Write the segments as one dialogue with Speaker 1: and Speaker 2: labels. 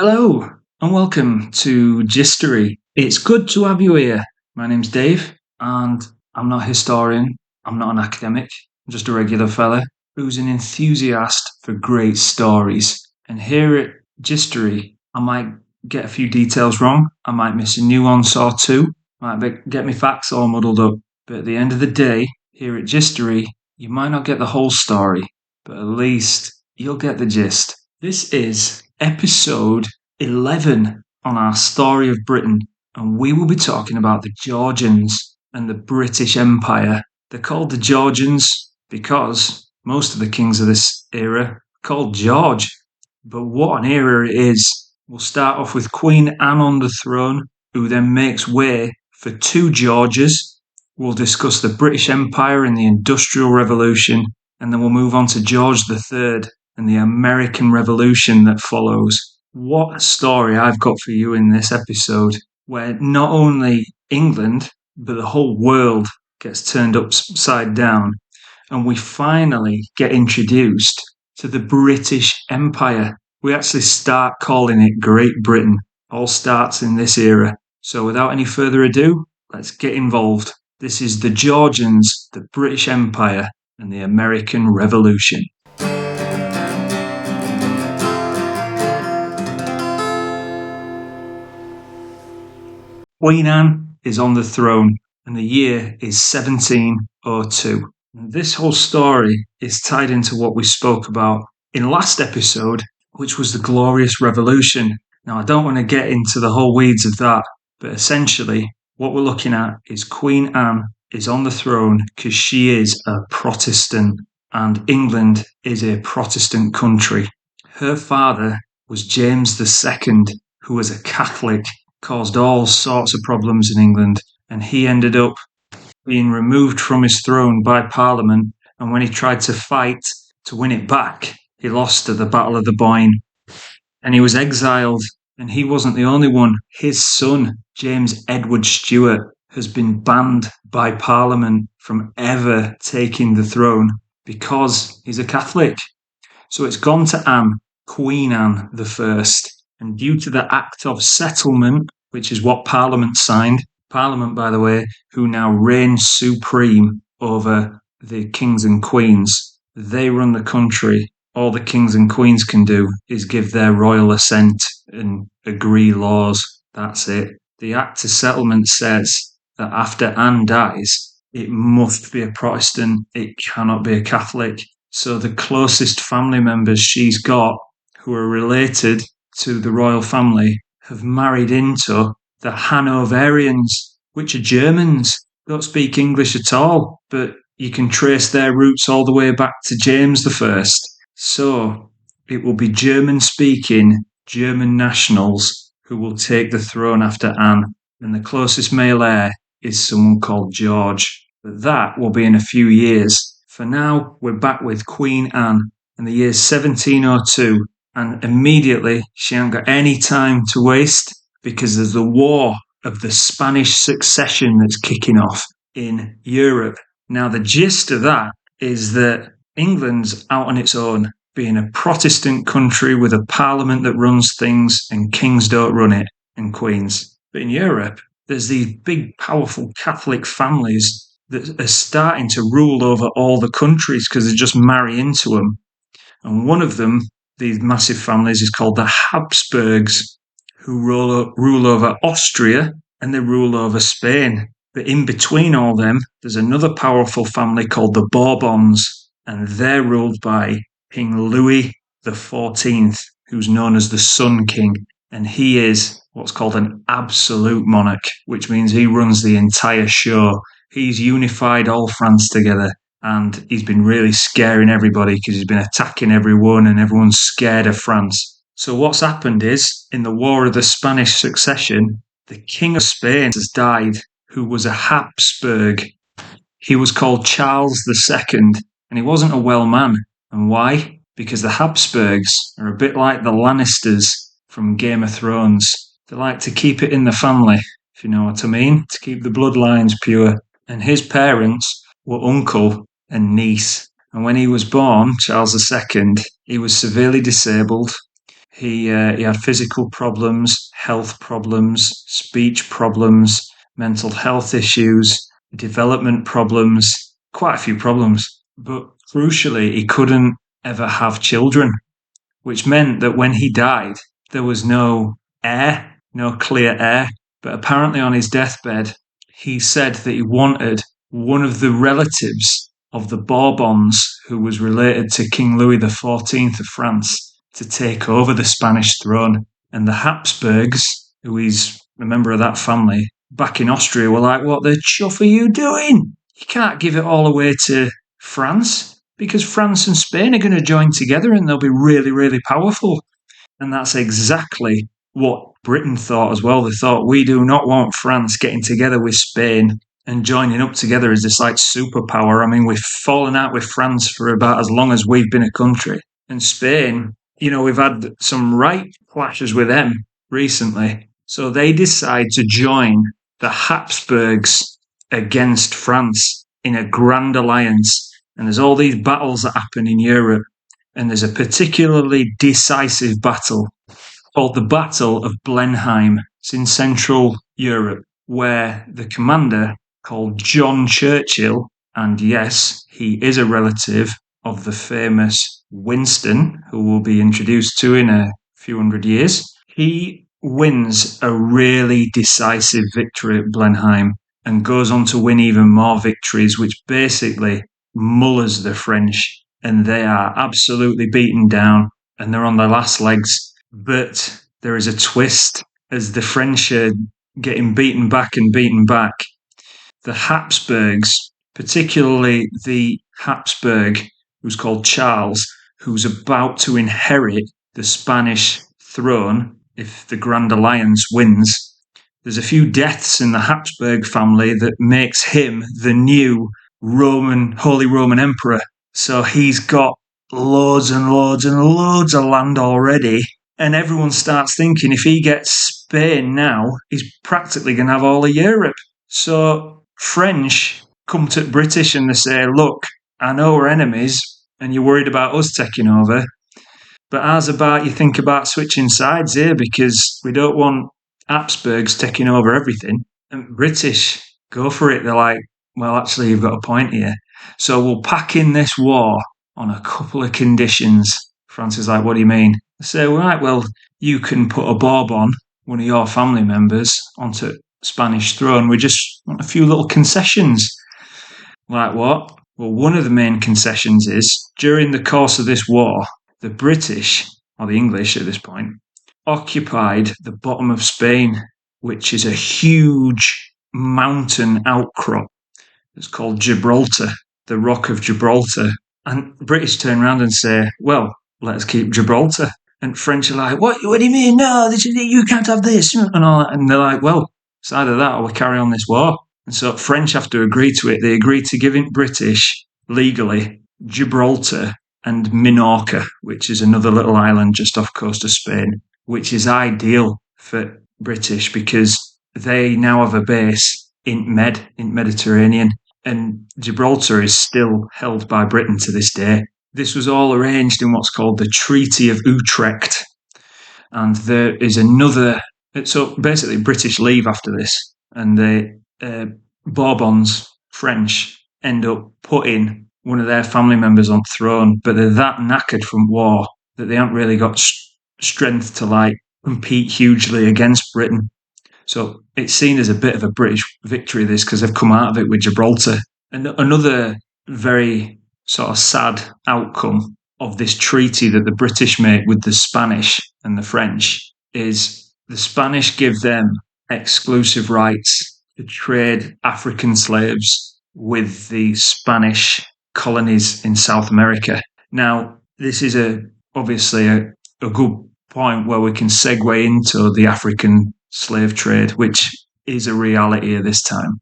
Speaker 1: Hello and welcome to Gist-ory. It's good to have you here. My name's Dave and I'm not a historian, I'm not an academic, I'm just a regular fella who's an enthusiast for great stories. And here at Gist-ory, I might get a few details wrong, I might miss a nuance or two, might get my facts all muddled up. But at the end of the day, here at Gist-ory, you might not get the whole story, but at least you'll get the gist. This is episode 11 on our story of Britain, and we will be talking about the Georgians and the British Empire. They're called the Georgians because most of the kings of this era are called George. But what an era it is. We'll start off with Queen Anne on the throne, who then makes way for two Georges. We'll discuss the British Empire and the Industrial Revolution, and then we'll move on to George III and the American Revolution that follows. What a story I've got for you in this episode, where not only England, but the whole world gets turned upside down, and we finally get introduced to the British Empire. We actually start calling it Great Britain. All starts in this era. So without any further ado, let's get involved. This is the Georgians, the British Empire, and the American Revolution. Queen Anne is on the throne, and the year is 1702. This whole story is tied into what we spoke about in last episode, which was the Glorious Revolution. Now, I don't want to get into the whole weeds of that, but essentially, what we're looking at is Queen Anne is on the throne because she is a Protestant, and England is a Protestant country. Her father was James II, who was a Catholic, caused all sorts of problems in England, and he ended up being removed from his throne by Parliament, and when he tried to fight to win it back, he lost at the Battle of the Boyne, and he was exiled. And he wasn't the only one. His son, James Edward Stuart, has been banned by Parliament from ever taking the throne because he's a Catholic. So it's gone to Anne, Queen Anne I, and due to the Act of Settlement, which is what Parliament signed, Parliament, by the way, who now reign supreme over the kings and queens, they run the country. All the kings and queens can do is give their royal assent and agree laws. That's it. The Act of Settlement says that after Anne dies, it must be a Protestant. It cannot be a Catholic. So the closest family members she's got who are related to the royal family have married into the Hanoverians, which are Germans. Don't speak English at all, but you can trace their roots all the way back to James I. So it will be German-speaking German nationals who will take the throne after Anne, and the closest male heir is someone called George. But that will be in a few years. For now, we're back with Queen Anne, and the year's 1702, and immediately she ain't got any time to waste because there's the War of the Spanish Succession that's kicking off in Europe. Now, the gist of that is that England's out on its own, being a Protestant country with a parliament that runs things and kings don't run it, and queens. But in Europe, there's these big, powerful Catholic families that are starting to rule over all the countries because they just marry into them. And one of them, these massive families, is called the Habsburgs, who rule over Austria and they rule over Spain. But in between all them, there's another powerful family called the Bourbons, and they're ruled by King Louis XIV, who's known as the Sun King. And he is what's called an absolute monarch, which means he runs the entire show. He's unified all France together, and he's been really scaring everybody because he's been attacking everyone and everyone's scared of France. So what's happened is, in the War of the Spanish Succession, the King of Spain has died, who was a Habsburg. He was called Charles II, and he wasn't a well man. And why? Because the Habsburgs are a bit like the Lannisters from Game of Thrones. They like to keep it in the family, if you know what I mean, to keep the bloodlines pure. And his parents were uncle and niece. And when he was born, Charles II, he was severely disabled. He had physical problems, health problems, speech problems, mental health issues, development problems, quite a few problems. But crucially, he couldn't ever have children, which meant that when he died, there was no heir, no clear heir. But apparently, on his deathbed, he said that he wanted one of the relatives of the Bourbons, who was related to King Louis XIV of France, to take over the Spanish throne. And the Habsburgs, who he's a member of that family, back in Austria, were like, what the chuff are you doing? You can't give it all away to France, because France and Spain are going to join together and they'll be really, really powerful. And that's exactly what Britain thought as well. They thought, we do not want France getting together with Spain and joining up together as this like superpower. I mean, we've fallen out with France for about as long as we've been a country. And Spain, we've had some right clashes with them recently. So they decide to join the Habsburgs against France in a grand alliance. And there's all these battles that happen in Europe. And there's a particularly decisive battle called the Battle of Blenheim. It's in Central Europe, where the commander, called John Churchill, and yes, he is a relative of the famous Winston, who we'll be introduced to in a few hundred years, he wins a really decisive victory at Blenheim and goes on to win even more victories, which basically mullers the French, and they are absolutely beaten down and they're on their last legs. But there is a twist as the French are getting beaten back and beaten back. The Habsburgs, particularly the Habsburg who's called Charles, who's about to inherit the Spanish throne if the Grand Alliance wins, there's a few deaths in the Habsburg family that makes him the new Holy Roman Emperor. So he's got loads and loads and loads of land already. And everyone starts thinking if he gets Spain now, he's practically going to have all of Europe. So French come to British and they say, look, I know we're enemies and you're worried about us taking over, but how's about you think about switching sides here, because we don't want Habsburgs taking over everything. And British go for it. They're like, well, actually, you've got a point here. So we'll pack in this war on a couple of conditions. France is like, what do you mean? They say, right, well, you can put a Bourbon, one of your family members, onto Spanish throne. We just want a few little concessions. Like what? Well, one of the main concessions is, during the course of this war, the British, or the English at this point, occupied the bottom of Spain, which is a huge mountain outcrop. It's called Gibraltar, the Rock of Gibraltar. And British turn around and say, well, let us keep Gibraltar. And French are like, what do you mean? No, you can't have this. And all that. And they're like, well, it's either that or we carry on this war. And so French have to agree to it. They agree to giving British, legally, Gibraltar and Minorca, which is another little island just off coast of Spain, which is ideal for British because they now have a base in Mediterranean, and Gibraltar is still held by Britain to this day. This was all arranged in what's called the Treaty of Utrecht, and there is another. So basically, British leave after this, and the Bourbons, French, end up putting one of their family members on the throne, but they're that knackered from war that they haven't really got strength to compete hugely against Britain. So it's seen as a bit of a British victory, this, because they've come out of it with Gibraltar. And another very sort of sad outcome of this treaty that the British make with the Spanish and the French is the Spanish give them exclusive rights to trade African slaves with the Spanish colonies in South America. Now, this is obviously a good point where we can segue into the African slave trade, which is a reality at this time.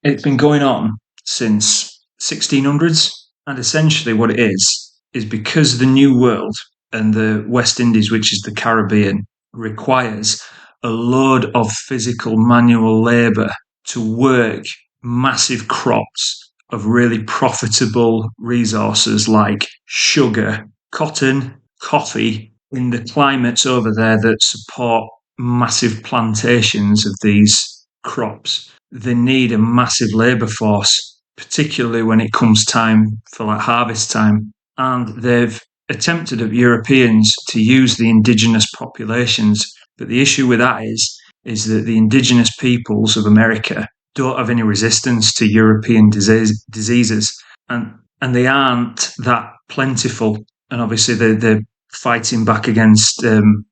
Speaker 1: It's been going on since 1600s, and essentially what it is because the New World and the West Indies, which is the Caribbean, requires a load of physical manual labour to work massive crops of really profitable resources like sugar, cotton, coffee, in the climates over there that support massive plantations of these crops, they need a massive labour force, particularly when it comes time for like harvest time. And they've attempted at Europeans to use the indigenous populations. But the issue with that is that the indigenous peoples of America don't have any resistance to European diseases. And they aren't that plentiful. And obviously they're fighting back against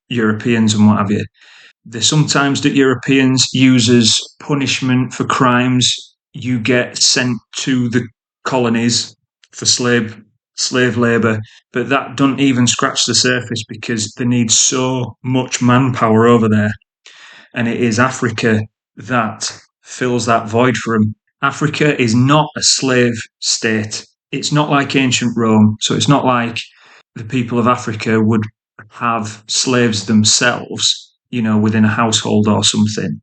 Speaker 1: Europeans and what have you. They sometimes that Europeans use as punishment for crimes. You get sent to the colonies for slave labour, but that doesn't even scratch the surface because they need so much manpower over there. And it is Africa that fills that void for them. Africa is not a slave state. It's not like ancient Rome. So it's not like the people of Africa would have slaves themselves, within a household or something.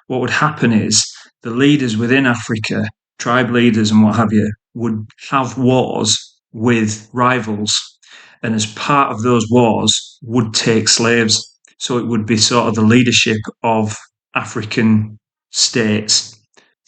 Speaker 1: What would happen is the leaders within Africa, tribe leaders and what have you, would have wars with rivals. And as part of those wars, would take slaves. So it would be sort of the leadership of African states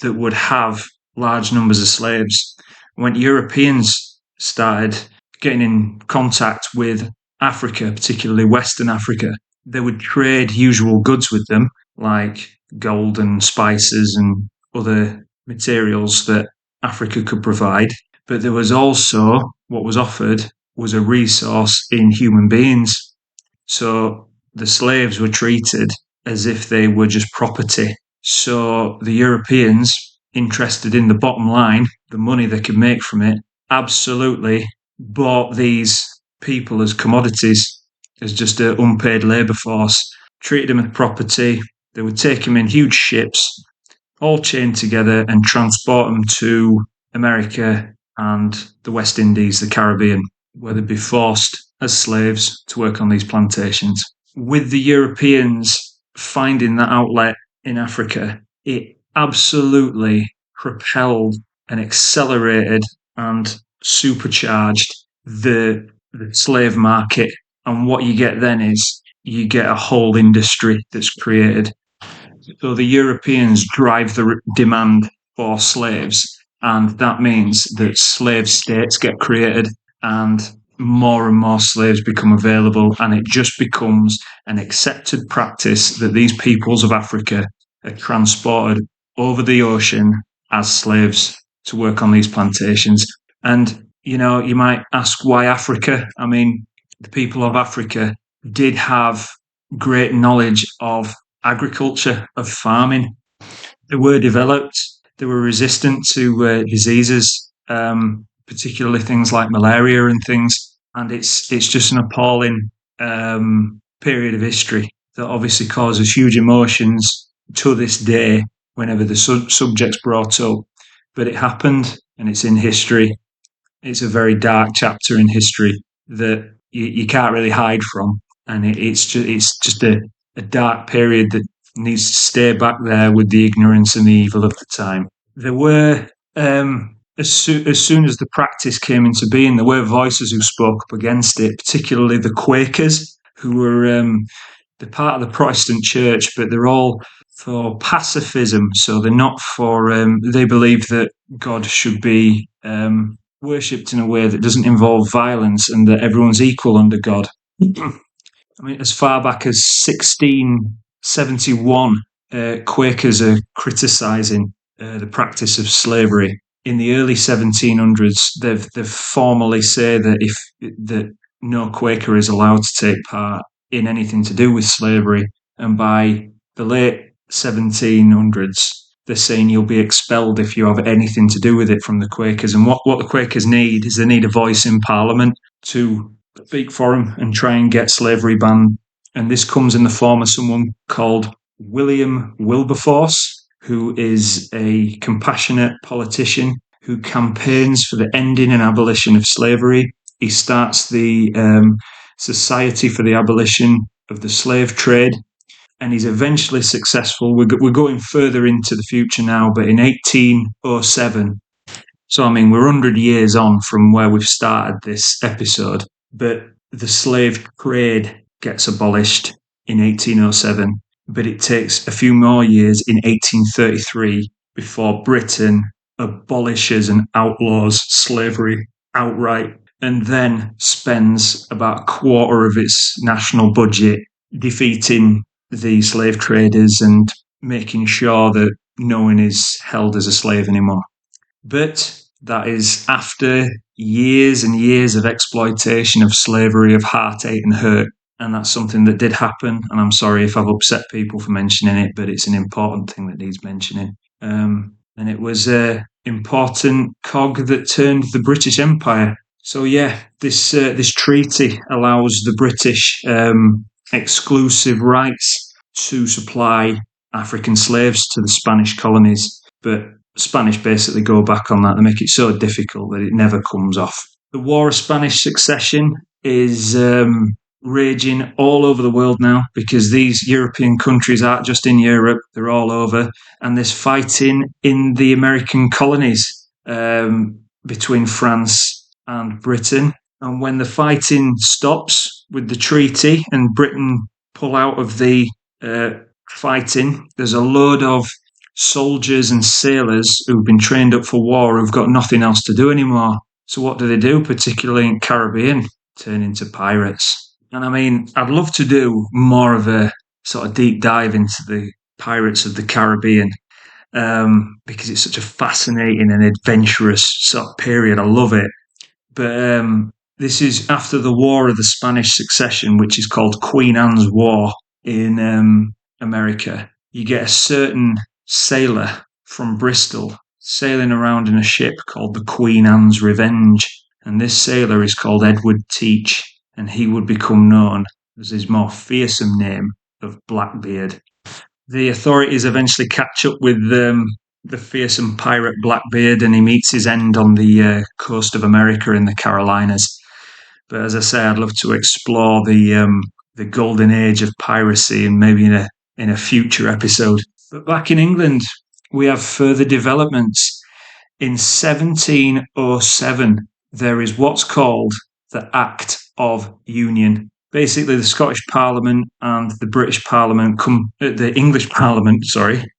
Speaker 1: that would have large numbers of slaves. When Europeans started getting in contact with Africa, particularly Western Africa, they would trade usual goods with them, like gold and spices and other materials that Africa could provide. But there was also what was offered was a resource in human beings. So the slaves were treated as if they were just property. So the Europeans, interested in the bottom line, the money they could make from it, absolutely bought these people as commodities, as just an unpaid labour force, treated them as property. They would take them in huge ships, all chained together, and transport them to America and the West Indies, the Caribbean, where they'd be forced as slaves to work on these plantations. With the Europeans finding that outlet in Africa, it absolutely propelled and accelerated and supercharged the slave market. And what you get then is you get a whole industry that's created. So the Europeans drive the demand for slaves, and that means that slave states get created and more slaves become available, and it just becomes an accepted practice that these peoples of Africa are transported over the ocean as slaves to work on these plantations. And, you might ask why Africa? I mean, the people of Africa did have great knowledge of agriculture, of farming. They were developed. They were resistant to diseases, particularly things like malaria and things. And it's just an appalling period of history that obviously causes huge emotions to this day whenever the subject's brought up. But it happened, and it's in history. It's a very dark chapter in history that you can't really hide from, and it's just a dark period that needs to stay back there with the ignorance and the evil of the time. There were, as soon as the practice came into being, there were voices who spoke up against it, particularly the Quakers, who were they're part of the Protestant church, but they're all for pacifism. So they're not for, they believe that God should be worshipped in a way that doesn't involve violence and that everyone's equal under God. I mean, as far back as 1671, Quakers are criticising the practice of slavery. In the early 1700s, they've formally said that no Quaker is allowed to take part in anything to do with slavery. And by the late 1700s, they're saying you'll be expelled if you have anything to do with it from the Quakers. And what the Quakers need is they need a voice in Parliament to speak for them and try and get slavery banned. And this comes in the form of someone called William Wilberforce, who is a compassionate politician who campaigns for the ending and abolition of slavery. He starts the Society for the Abolition of the Slave Trade, and he's eventually successful. We're going further into the future now, but in 1807, so I mean, we're 100 years on from where we've started this episode, but the slave trade gets abolished in 1807, but it takes a few more years in 1833 before Britain abolishes and outlaws slavery outright, and then spends about a quarter of its national budget defeating the slave traders and making sure that no one is held as a slave anymore. But that is after years and years of exploitation of slavery, of heartache and hurt. And that's something that did happen. And I'm sorry if I've upset people for mentioning it, but it's an important thing that needs mentioning. And it was an important cog that turned the British Empire. So yeah, this treaty allows the British exclusive rights to supply African slaves to the Spanish colonies. But Spanish basically go back on that. They make it so difficult that it never comes off. The War of Spanish Succession is raging all over the world now because these European countries aren't just in Europe, they're all over. And there's fighting in the American colonies between France and Britain. And when the fighting stops with the treaty and Britain pull out of the fighting, there's a load of soldiers and sailors who've been trained up for war who've got nothing else to do anymore. So what do, particularly in Caribbean? Turn into pirates. And I mean, I'd love to do more of a sort of deep dive into the pirates of the Caribbean because it's such a fascinating and adventurous sort of period. I love it. But this is after the War of the Spanish Succession, which is called Queen Anne's War in America. You get a certain sailor from Bristol sailing around in a ship called the Queen Anne's Revenge. And this sailor is called Edward Teach, and he would become known as his more fearsome name of Blackbeard. The authorities eventually catch up with the fearsome pirate Blackbeard, and he meets his end on the coast of America in the Carolinas. But as I say, I'd love to explore the golden age of piracy, and maybe in a future episode. But back in England, we have further developments. In 1707, there is what's called the Act of Union. Basically, the Scottish Parliament and the British Parliament the English Parliament,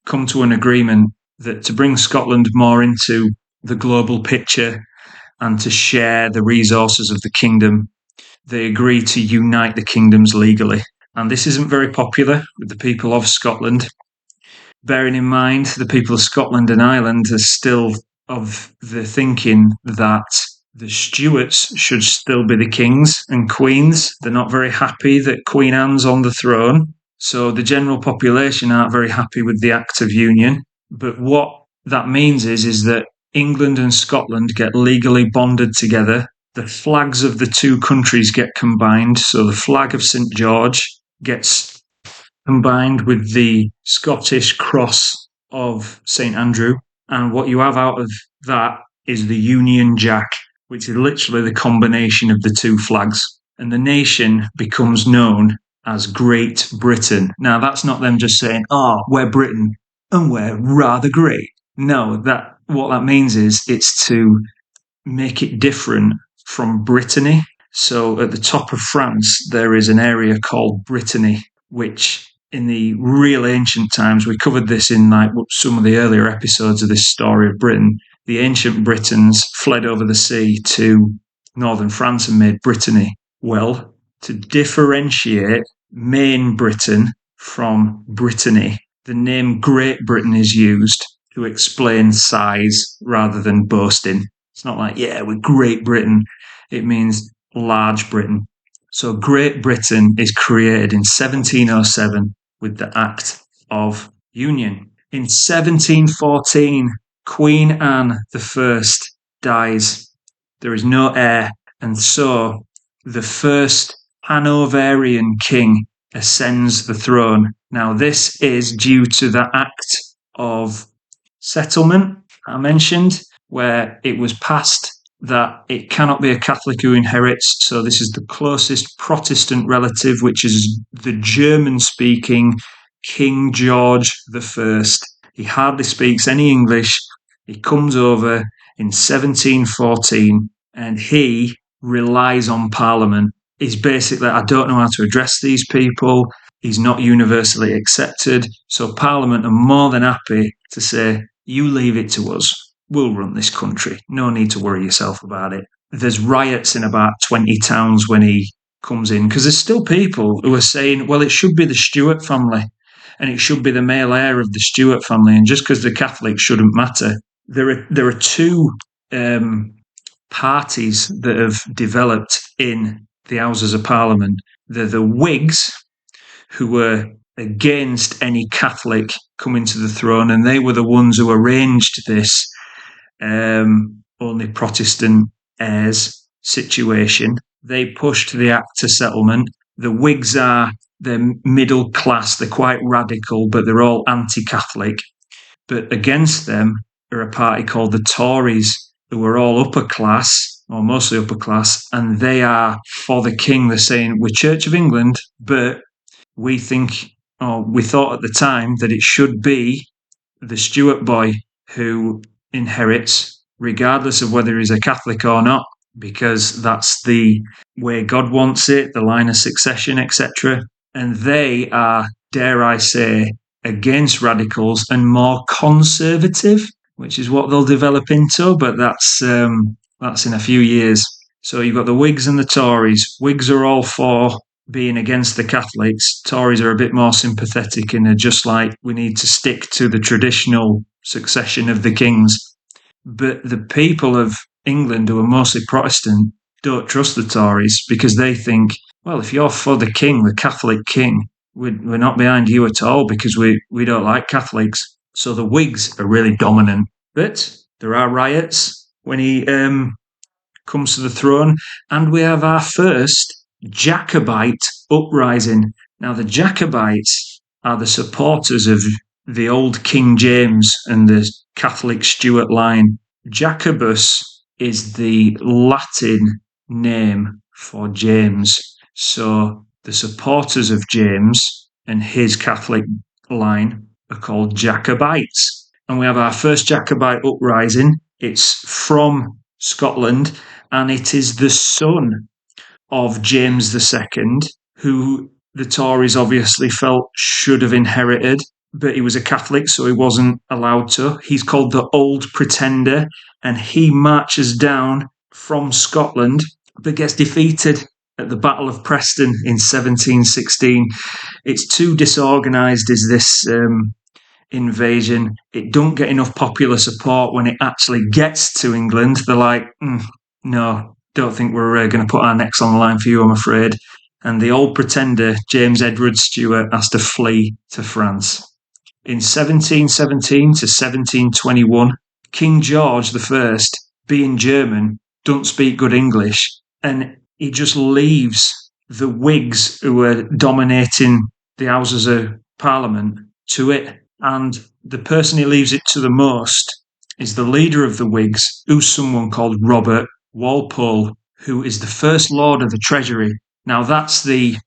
Speaker 1: come to an agreement that to bring Scotland more into the global picture and to share the resources of the kingdom, they agree to unite the kingdoms legally. And this isn't very popular with the people of Scotland. Bearing in mind, the people of Scotland and Ireland are still of the thinking that the Stuarts should still be the kings and queens. They're not very happy that Queen Anne's on the throne. So the general population aren't very happy with the Act of Union. But what that means is that England and Scotland get legally bonded together. The flags of the two countries get combined. So the flag of St. George gets combined with the Scottish cross of St. Andrew. And what you have out of that is the Union Jack, which is literally the combination of the two flags. And the nation becomes known as Great Britain. Now, that's not them just saying, we're Britain and we're rather great. No, what that means is it's to make it different from Brittany. So at the top of France, there is an area called Brittany, which in the real ancient times, we covered this in some of the earlier episodes of this story of Britain. The ancient Britons fled over the sea to northern France and made Brittany. Well, to differentiate main Britain from Brittany, the name Great Britain is used to explain size rather than boasting. It's not like, we're Great Britain. It means large Britain. So Great Britain is created in 1707 with the Act of Union. In 1714, Queen Anne I dies. There is no heir, and so the first Hanoverian king ascends the throne. Now, this is due to the Act of Settlement I mentioned, where it was passed that it cannot be a Catholic who inherits. So this is the closest Protestant relative, which is the German-speaking King George I. He hardly speaks any English. He comes over in 1714 and he relies on Parliament. He's basically, I don't know how to address these people. He's not universally accepted. So Parliament are more than happy to say, you leave it to us. We'll run this country. No need to worry yourself about it. There's riots in about 20 towns when he comes in, because there's still people who are saying, well, it should be the Stuart family and it should be the male heir of the Stuart family. And just because they're Catholic shouldn't matter. There are two parties that have developed in the Houses of Parliament. They're the Whigs, who were against any Catholic coming to the throne, and they were the ones who arranged this only Protestant heirs situation. They pushed the Act to Settlement. The Whigs they're middle class, they're quite radical, but they're all anti-Catholic. But against them are a party called the Tories, who are all upper class, or mostly upper class, and they are for the king. They're saying, we're Church of England, but we think, or we thought at the time, that it should be the Stuart boy who inherits, regardless of whether he's a Catholic or not, because that's the way God wants it, the line of succession, etc. And they are, dare I say, against radicals and more conservative, which is what they'll develop into, but that's in a few years. So you've got the Whigs and the Tories. Whigs are all for being against the Catholics. Tories are a bit more sympathetic and are just like, we need to stick to the traditional succession of the kings. But the people of England, who are mostly Protestant, don't trust the Tories because they think, well, if you're for the king, the Catholic king, we're not behind you at all because we don't like Catholics. So the Whigs are really dominant. But there are riots when he comes to the throne, and we have our first Jacobite uprising. Now, the Jacobites are the supporters of the old King James and the Catholic Stuart line. Jacobus is the Latin name for James. So the supporters of James and his Catholic line are called Jacobites. And we have our first Jacobite uprising. It's from Scotland, and it is the son of James II, who the Tories obviously felt should have inherited, but he was a Catholic, so he wasn't allowed to. He's called the Old Pretender, and he marches down from Scotland, but gets defeated at the Battle of Preston in 1716. It's too disorganised, is this invasion. It don't get enough popular support when it actually gets to England. They're like, no, don't think we're going to put our necks on the line for you, I'm afraid. And the Old Pretender, James Edward Stuart, has to flee to France. In 1717 to 1721, King George I, being German, don't speak good English, and he just leaves the Whigs, who are dominating the Houses of Parliament, to it. And the person he leaves it to the most is the leader of the Whigs, who's someone called Robert Walpole, who is the First Lord of the Treasury. Now, that's the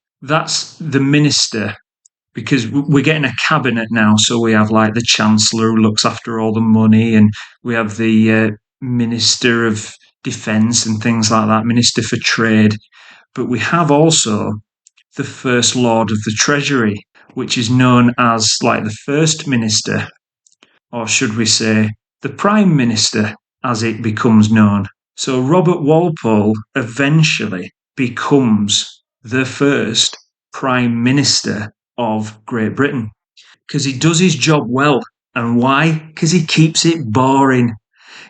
Speaker 1: minister, because we're getting a cabinet now, so we have like the Chancellor who looks after all the money, and we have the Minister of Defence and things like that, Minister for Trade. But we have also the First Lord of the Treasury, which is known as like the First Minister, or should we say the Prime Minister, as it becomes known. So Robert Walpole eventually becomes the first Prime Minister of Great Britain, because he does his job well. And why? Because he keeps it boring.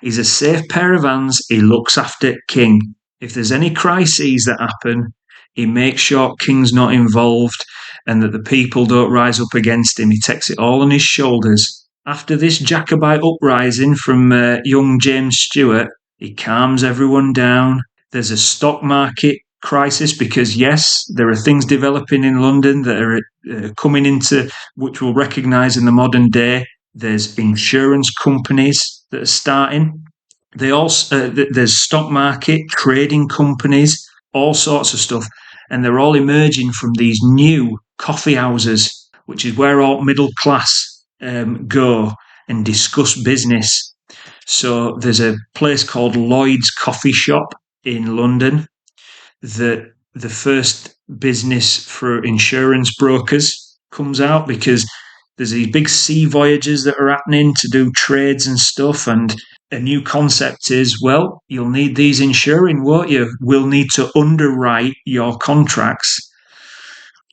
Speaker 1: He's a safe pair of hands. He looks after King. If there's any crises that happen, he makes sure King's not involved and that the people don't rise up against him. He takes it all on his shoulders. After this Jacobite uprising from young James Stuart, he calms everyone down. There's a stock market crisis because, yes, there are things developing in London that are coming into, which we'll recognise in the modern day. There's insurance companies that are starting. There's stock market, trading companies, all sorts of stuff. And they're all emerging from these new coffee houses, which is where all middle class go and discuss business. So there's a place called Lloyd's Coffee Shop in London that the first business for insurance brokers comes out, because there's these big sea voyages that are happening to do trades and stuff. And a new concept is, well, you'll need these insuring, won't you? We'll need to underwrite your contracts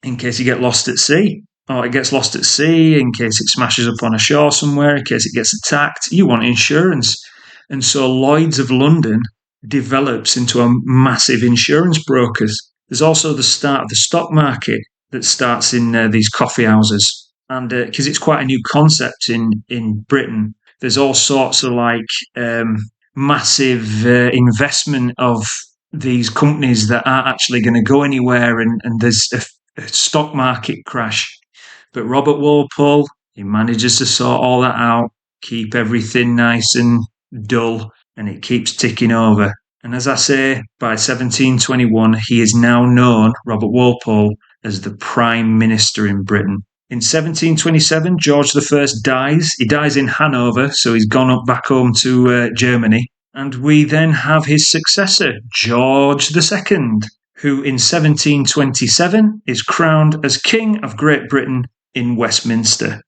Speaker 1: in case you get lost at sea, or it gets lost at sea, in case it smashes up on a shore somewhere, in case it gets attacked. You want insurance. And so Lloyd's of London develops into a massive insurance brokers. There's also the start of the stock market that starts in these coffee houses. And because it's quite a new concept in Britain, there's all sorts of massive investment of these companies that aren't actually going to go anywhere, and there's a stock market crash. But Robert Walpole, he manages to sort all that out, keep everything nice and dull, and it keeps ticking over. And as I say, by 1721, he is now known, Robert Walpole, as the Prime Minister in Britain. In 1727, George I dies. He dies in Hanover, so he's gone up back home to Germany. And we then have his successor, George II, who in 1727 is crowned as King of Great Britain in Westminster.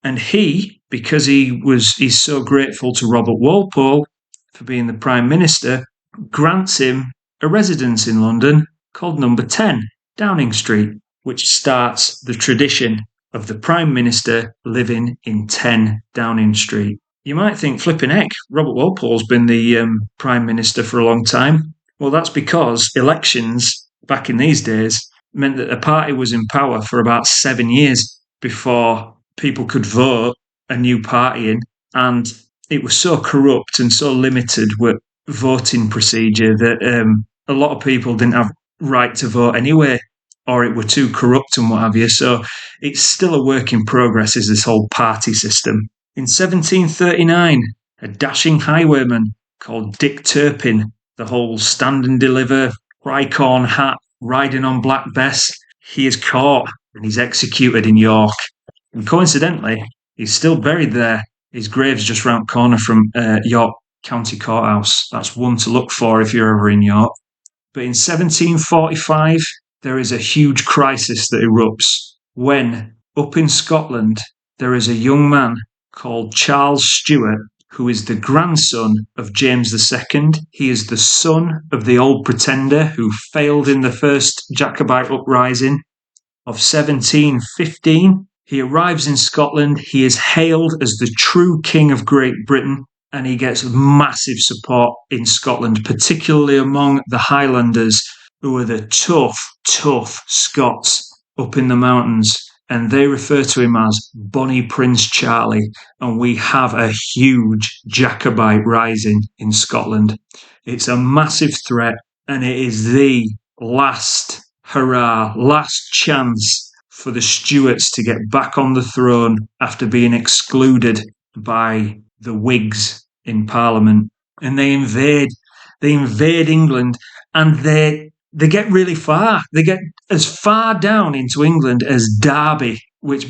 Speaker 1: And he, because he's so grateful to Robert Walpole for being the Prime Minister, grants him a residence in London called Number 10, Downing Street, which starts the tradition of the Prime Minister living in 10 Downing Street. You might think, flipping heck, Robert Walpole's been the Prime Minister for a long time. Well, that's because elections back in these days meant that a party was in power for about 7 years before people could vote a new party in. And it was so corrupt and so limited with voting procedure that a lot of people didn't have right to vote anyway, or it were too corrupt and what have you. So it's still a work in progress, is this whole party system. In 1739, a dashing highwayman called Dick Turpin, the whole stand and deliver, tricorn hat, riding on Black Bess, he is caught and he's executed in York. And coincidentally, he's still buried there. His grave's just round the corner from York County Courthouse. That's one to look for if you're ever in York. But in 1745, there is a huge crisis that erupts when, up in Scotland, there is a young man called Charles Stuart, who is the grandson of James II. He is the son of the old pretender who failed in the first Jacobite uprising of 1715. He arrives in Scotland. He is hailed as the true King of Great Britain, and he gets massive support in Scotland, particularly among the Highlanders, who are the tough Scots up in the mountains. And they refer to him as Bonnie Prince Charlie. And we have a huge Jacobite rising in Scotland. It's a massive threat, and it is the last hurrah, last chance for the Stuarts to get back on the throne after being excluded by the Whigs in Parliament. And they invade England, and they get really far. They get as far down into England as Derby, which,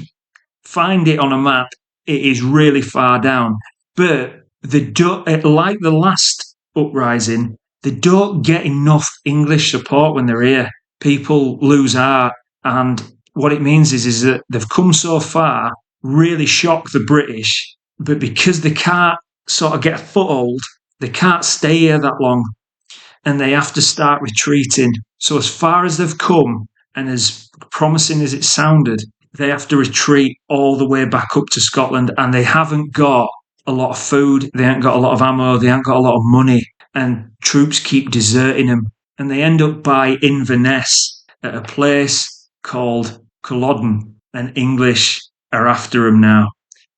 Speaker 1: find it on a map, it is really far down. But like the last uprising, they don't get enough English support when they're here. People lose heart, and what it means is that they've come so far, really shock the British, but because they can't sort of get a foothold, they can't stay here that long, and they have to start retreating. So as far as they've come, and as promising as it sounded, they have to retreat all the way back up to Scotland, and they haven't got a lot of food, they haven't got a lot of ammo, they haven't got a lot of money, and troops keep deserting them. And they end up by Inverness at a place called Culloden, and English are after them now.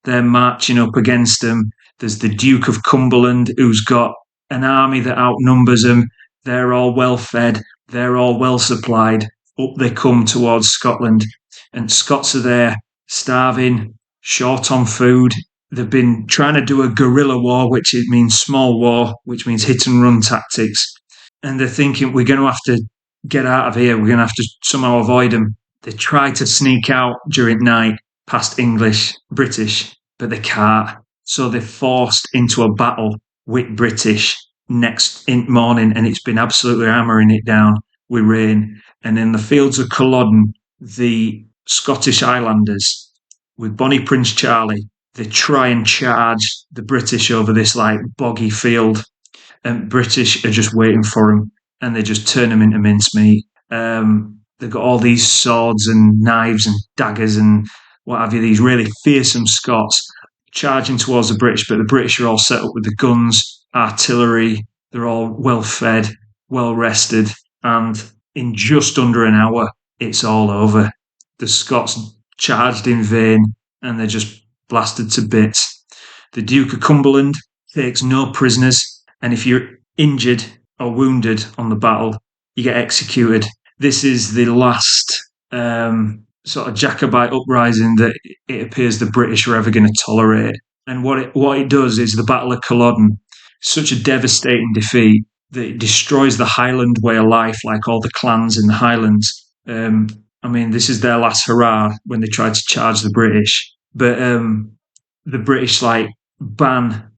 Speaker 1: They're marching up against them. There's the Duke of Cumberland, who's got an army that outnumbers them. They're all well fed. They're all well supplied. Up they come towards Scotland. And Scots are there, starving, short on food. They've been trying to do a guerrilla war, which it means small war, which means hit and run tactics. And they're thinking, we're going to have to get out of here. We're going to have to somehow avoid them. They try to sneak out during night past British, but they can't. So they're forced into a battle with British next morning, and it's been absolutely hammering it down. with rain. And in the fields of Culloden, the Scottish Highlanders with Bonnie Prince Charlie, they try and charge the British over this like boggy field, and British are just waiting for them, and they just turn them into mincemeat. They've got all these swords and knives and daggers and what have you, these really fearsome Scots charging towards the British, but the British are all set up with the guns, artillery, they're all well fed, well rested, and in just under an hour, it's all over. The Scots charged in vain, and they're just blasted to bits. The Duke of Cumberland takes no prisoners, and if you're injured or wounded on the battle, you get executed. This is the last sort of Jacobite uprising that it appears the British are ever going to tolerate. And what it does is the Battle of Culloden, such a devastating defeat that it destroys the Highland way of life, like all the clans in the Highlands. I mean, this is their last hurrah when they tried to charge the British. But the British like ban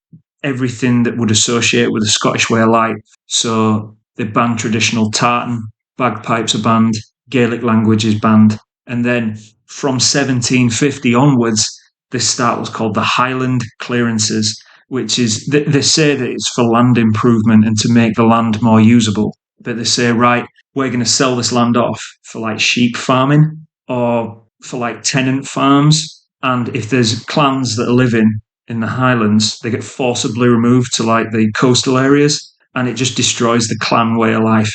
Speaker 1: everything that would associate with the Scottish way of life. So they ban traditional tartan, bagpipes are banned, Gaelic language is banned. And then from 1750 onwards, they start what's called the Highland clearances, which is, they say that it's for land improvement and to make the land more usable. But they say, right, we're going to sell this land off for like sheep farming or for like tenant farms. And if there's clans that are living in the Highlands, they get forcibly removed to like the coastal areas, and it just destroys the clan way of life.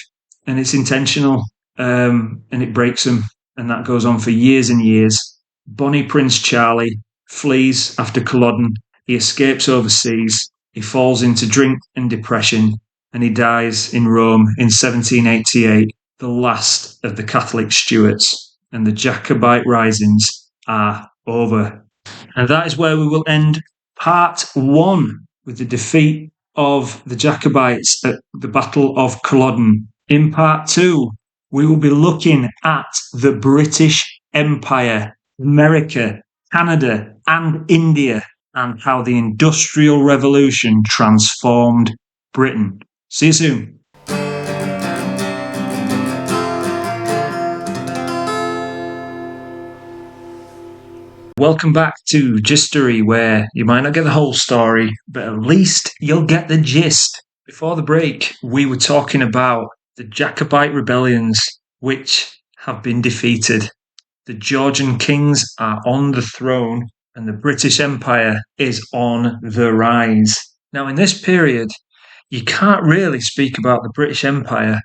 Speaker 1: And it's intentional, and it breaks them. And that goes on for years and years. Bonnie Prince Charlie flees after Culloden. He escapes overseas. He falls into drink and depression, and he dies in Rome in 1788, the last of the Catholic Stuarts. And the Jacobite risings are over. And that is where we will end part 1 with the defeat of the Jacobites at the Battle of Culloden. In part 2, we will be looking at the British Empire, America, Canada, and India, and how the Industrial Revolution transformed Britain. See you soon. Welcome back to Gist-ory, where you might not get the whole story, but at least you'll get the gist. Before the break, we were talking about the Jacobite rebellions, which have been defeated. The Georgian kings are on the throne, and the British Empire is on the rise. Now, in this period, you can't really speak about the British Empire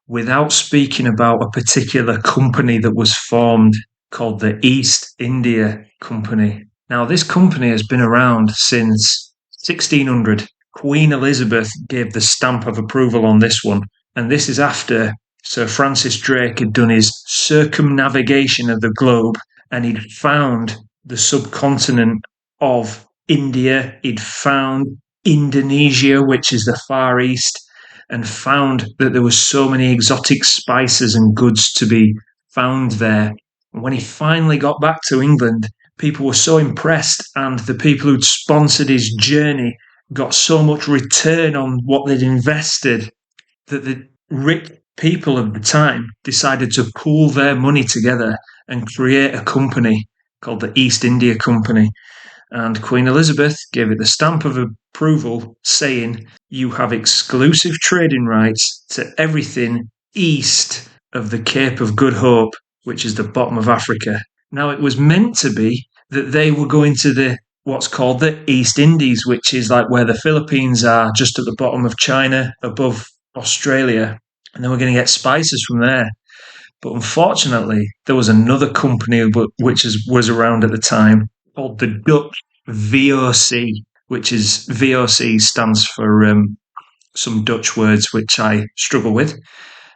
Speaker 1: without speaking about a particular company that was formed called the East India Company. Now, this company has been around since 1600. Queen Elizabeth gave the stamp of approval on this one, and this is after Sir Francis Drake had done his circumnavigation of the globe, and he'd found the subcontinent of India, he'd found Indonesia, which is the Far East, and found that there were so many exotic spices and goods to be found there. And when he finally got back to England, people were so impressed, and the people who'd sponsored his journey got so much return on what they'd invested that the rich people of the time decided to pool their money together and create a company called the East India Company. And Queen Elizabeth gave it the stamp of approval, saying, you have exclusive trading rights to everything east of the Cape of Good Hope, which is the bottom of Africa. Now, it was meant to be that they were going to what's called the East Indies, which is like where the Philippines are, just at the bottom of China, above Australia, and they were going to get spices from there. But unfortunately, there was another company which was around at the time called the Dutch VOC, which is VOC stands for some Dutch words which I struggle with.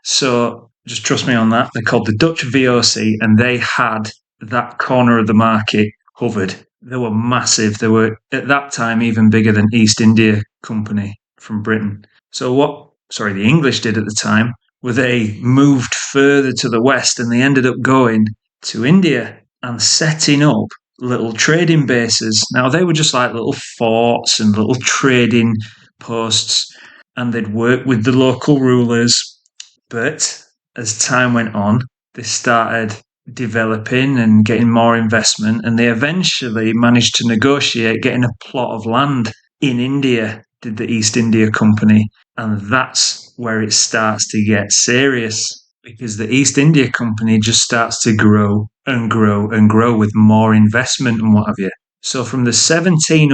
Speaker 1: So just trust me on that. They're called the Dutch VOC, and they had that corner of the market covered. They were massive. They were, at that time, even bigger than East India Company from Britain. So what the English did at the time were they moved further to the west, and they ended up going to India and setting up little trading bases. Now, they were just like little forts and little trading posts, and they'd work with the local rulers. But as time went on, they started developing and getting more investment, and they eventually managed to negotiate getting a plot of land in India, did the East India Company. And that's where it starts to get serious because the East India Company just starts to grow and grow and grow with more investment and what have you. So from the 1700s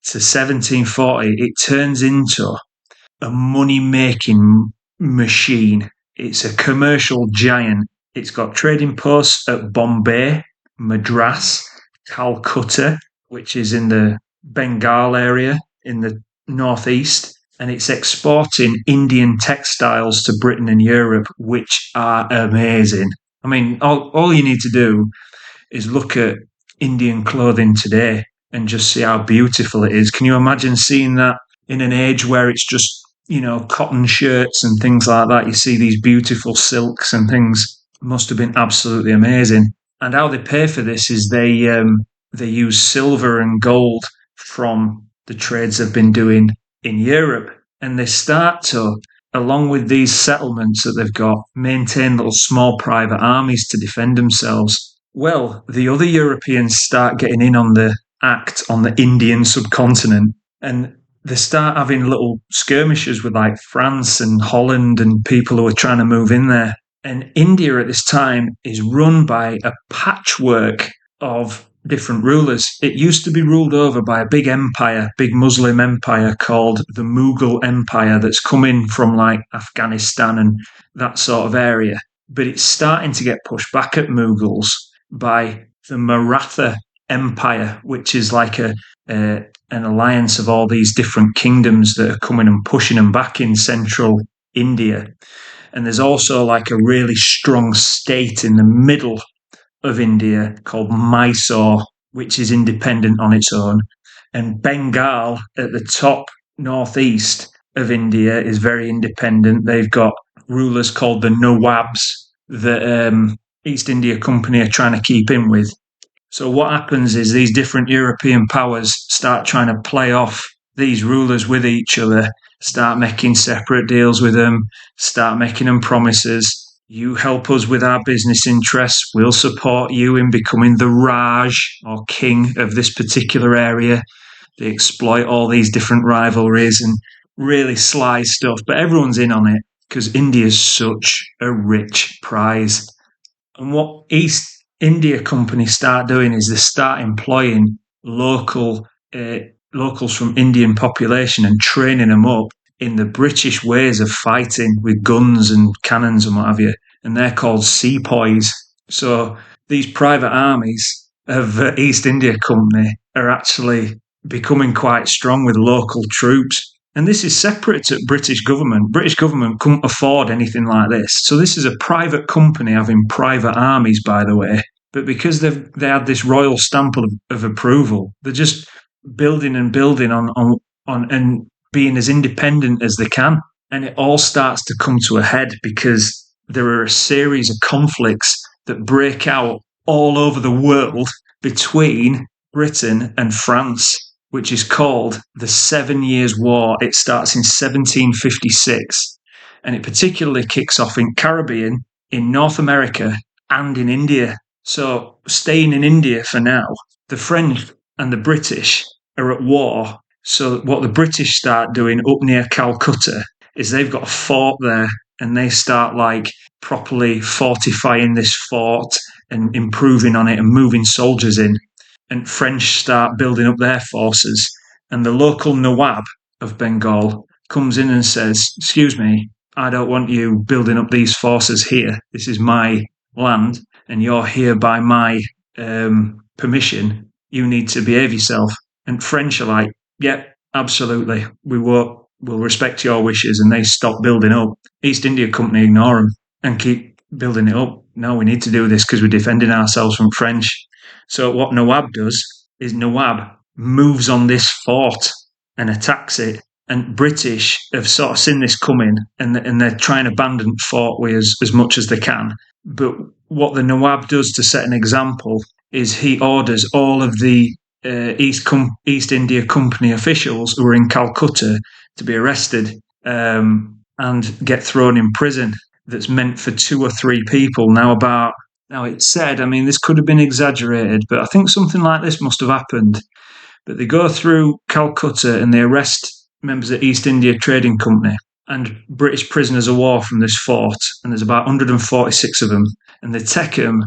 Speaker 1: to 1740, it turns into a money making machine. It's a commercial giant. It's got trading posts at Bombay, Madras, Calcutta, which is in the Bengal area in the northeast, and it's exporting Indian textiles to Britain and Europe, which are amazing. I mean, all you need to do is look at Indian clothing today and just see how beautiful it is. Can you imagine seeing that in an age where it's just, cotton shirts and things like that? You see these beautiful silks and things. It must have been absolutely amazing. And how they pay for this is they use silver and gold from the trades they've been doing in Europe. And they start to, along with these settlements that they've got, maintain little small private armies to defend themselves. Well, the other Europeans start getting in on the act on the Indian subcontinent, and they start having little skirmishes with like France and Holland and people who are trying to move in there. And India at this time is run by a patchwork of different rulers. It used to be ruled over by a big empire, big Muslim empire called the Mughal Empire that's come in from like Afghanistan and that sort of area. But it's starting to get pushed back at Mughals by the Maratha Empire, which is like an alliance of all these different kingdoms that are coming and pushing them back in central India. And there's also like a really strong state in the middle of India called Mysore, which is independent on its own. And Bengal at the top northeast of India is very independent. They've got rulers called the Nawabs that East India Company are trying to keep in with. So what happens is these different European powers start trying to play off these rulers with each other, start making separate deals with them, start making them promises. You help us with our business interests, we'll support you in becoming the Raj or king of this particular area. They exploit all these different rivalries and really sly stuff, but everyone's in on it because India's such a rich prize. And what East India Company start doing is they start employing locals from Indian population and training them up in the British ways of fighting with guns and cannons and what have you. And they're called sepoys. So these private armies of East India Company are actually becoming quite strong with local troops. And this is separate to British government. British government couldn't afford anything like this. So this is a private company having private armies, by the way. But because they had this royal stamp of approval, they're just building and building on and being as independent as they can. And it all starts to come to a head because there are a series of conflicts that break out all over the world between Britain and France, which is called the 7 Years' War. It starts in 1756, and it particularly kicks off in Caribbean, in North America, and in India. So staying in India for now, the French and the British are at war. So what the British start doing up near Calcutta is they've got a fort there, and they start like properly fortifying this fort and improving on it and moving soldiers in. And French start building up their forces. And the local Nawab of Bengal comes in and says, "Excuse me, I don't want you building up these forces here. This is my land, and you're here by my permission. You need to behave yourself." And French are like, "Yep, absolutely. We'll respect your wishes," and they stop building up. East India Company ignore them and keep building it up. No, we need to do this because we're defending ourselves from French. So what Nawab does is Nawab moves on this fort and attacks it. And British have sort of seen this coming, and they're trying to abandon Fort Way as much as they can. But what the Nawab does to set an example is he orders all of the East India Company officials who are in Calcutta to be arrested and get thrown in prison. that's meant for 2 or 3 people. Now it's said, I mean, this could have been exaggerated, but I think something like this must have happened. But they go through Calcutta and they arrest members of East India Trading Company and British prisoners of war from this fort. And there's about 146 of them. And they take them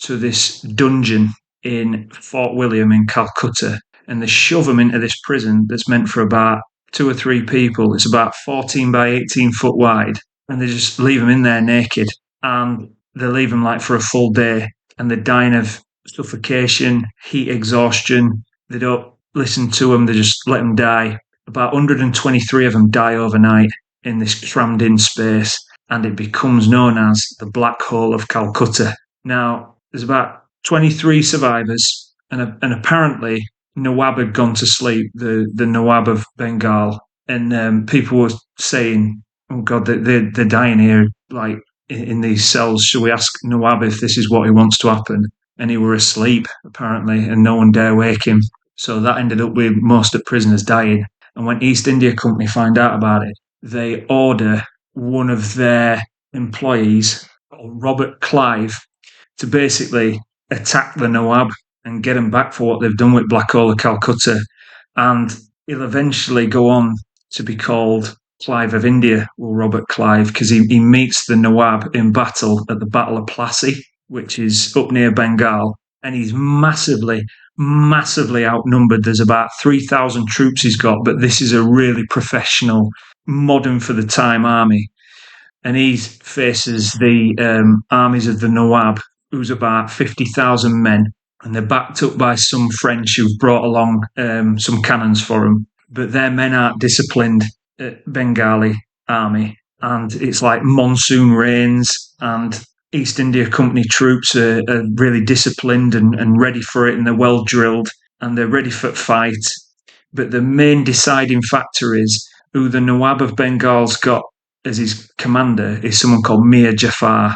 Speaker 1: to this dungeon in Fort William in Calcutta. And they shove them into this prison that's meant for about 2 or 3 people. It's about 14 by 18 foot wide. And they just leave them in there naked. And they leave them like for a full day. And they're dying of suffocation, heat exhaustion. They don't listen to them, they just let them die. About 123 of them die overnight in this crammed in space, and it becomes known as the Black Hole of Calcutta. Now, there's about 23 survivors, and apparently Nawab had gone to sleep, the Nawab of Bengal, and people were saying, oh God, they're dying here, like in these cells. Shall we ask Nawab if this is what he wants to happen? And he were asleep, apparently, and no one dare wake him. So that ended up with most of the prisoners dying. And when East India Company find out about it, they order one of their employees, Robert Clive, to basically attack the Nawab and get him back for what they've done with Black Hole of Calcutta. And he'll eventually go on to be called Clive of India, or Robert Clive, because he meets the Nawab in battle at the Battle of Plassey, which is up near Bengal. And he's massively outnumbered. There's about 3,000 troops he's got, but this is a really professional, modern for the time army. And he faces the armies of the Nawab, who's about 50,000 men. And they're backed up by some French who've brought along some cannons for them. But their men aren't disciplined Bengali army. And it's like monsoon rains, and East India Company troops are really disciplined and ready for it, and they're well drilled and they're ready for fight. But the main deciding factor is who the Nawab of Bengal's got as his commander is someone called Mir Jafar.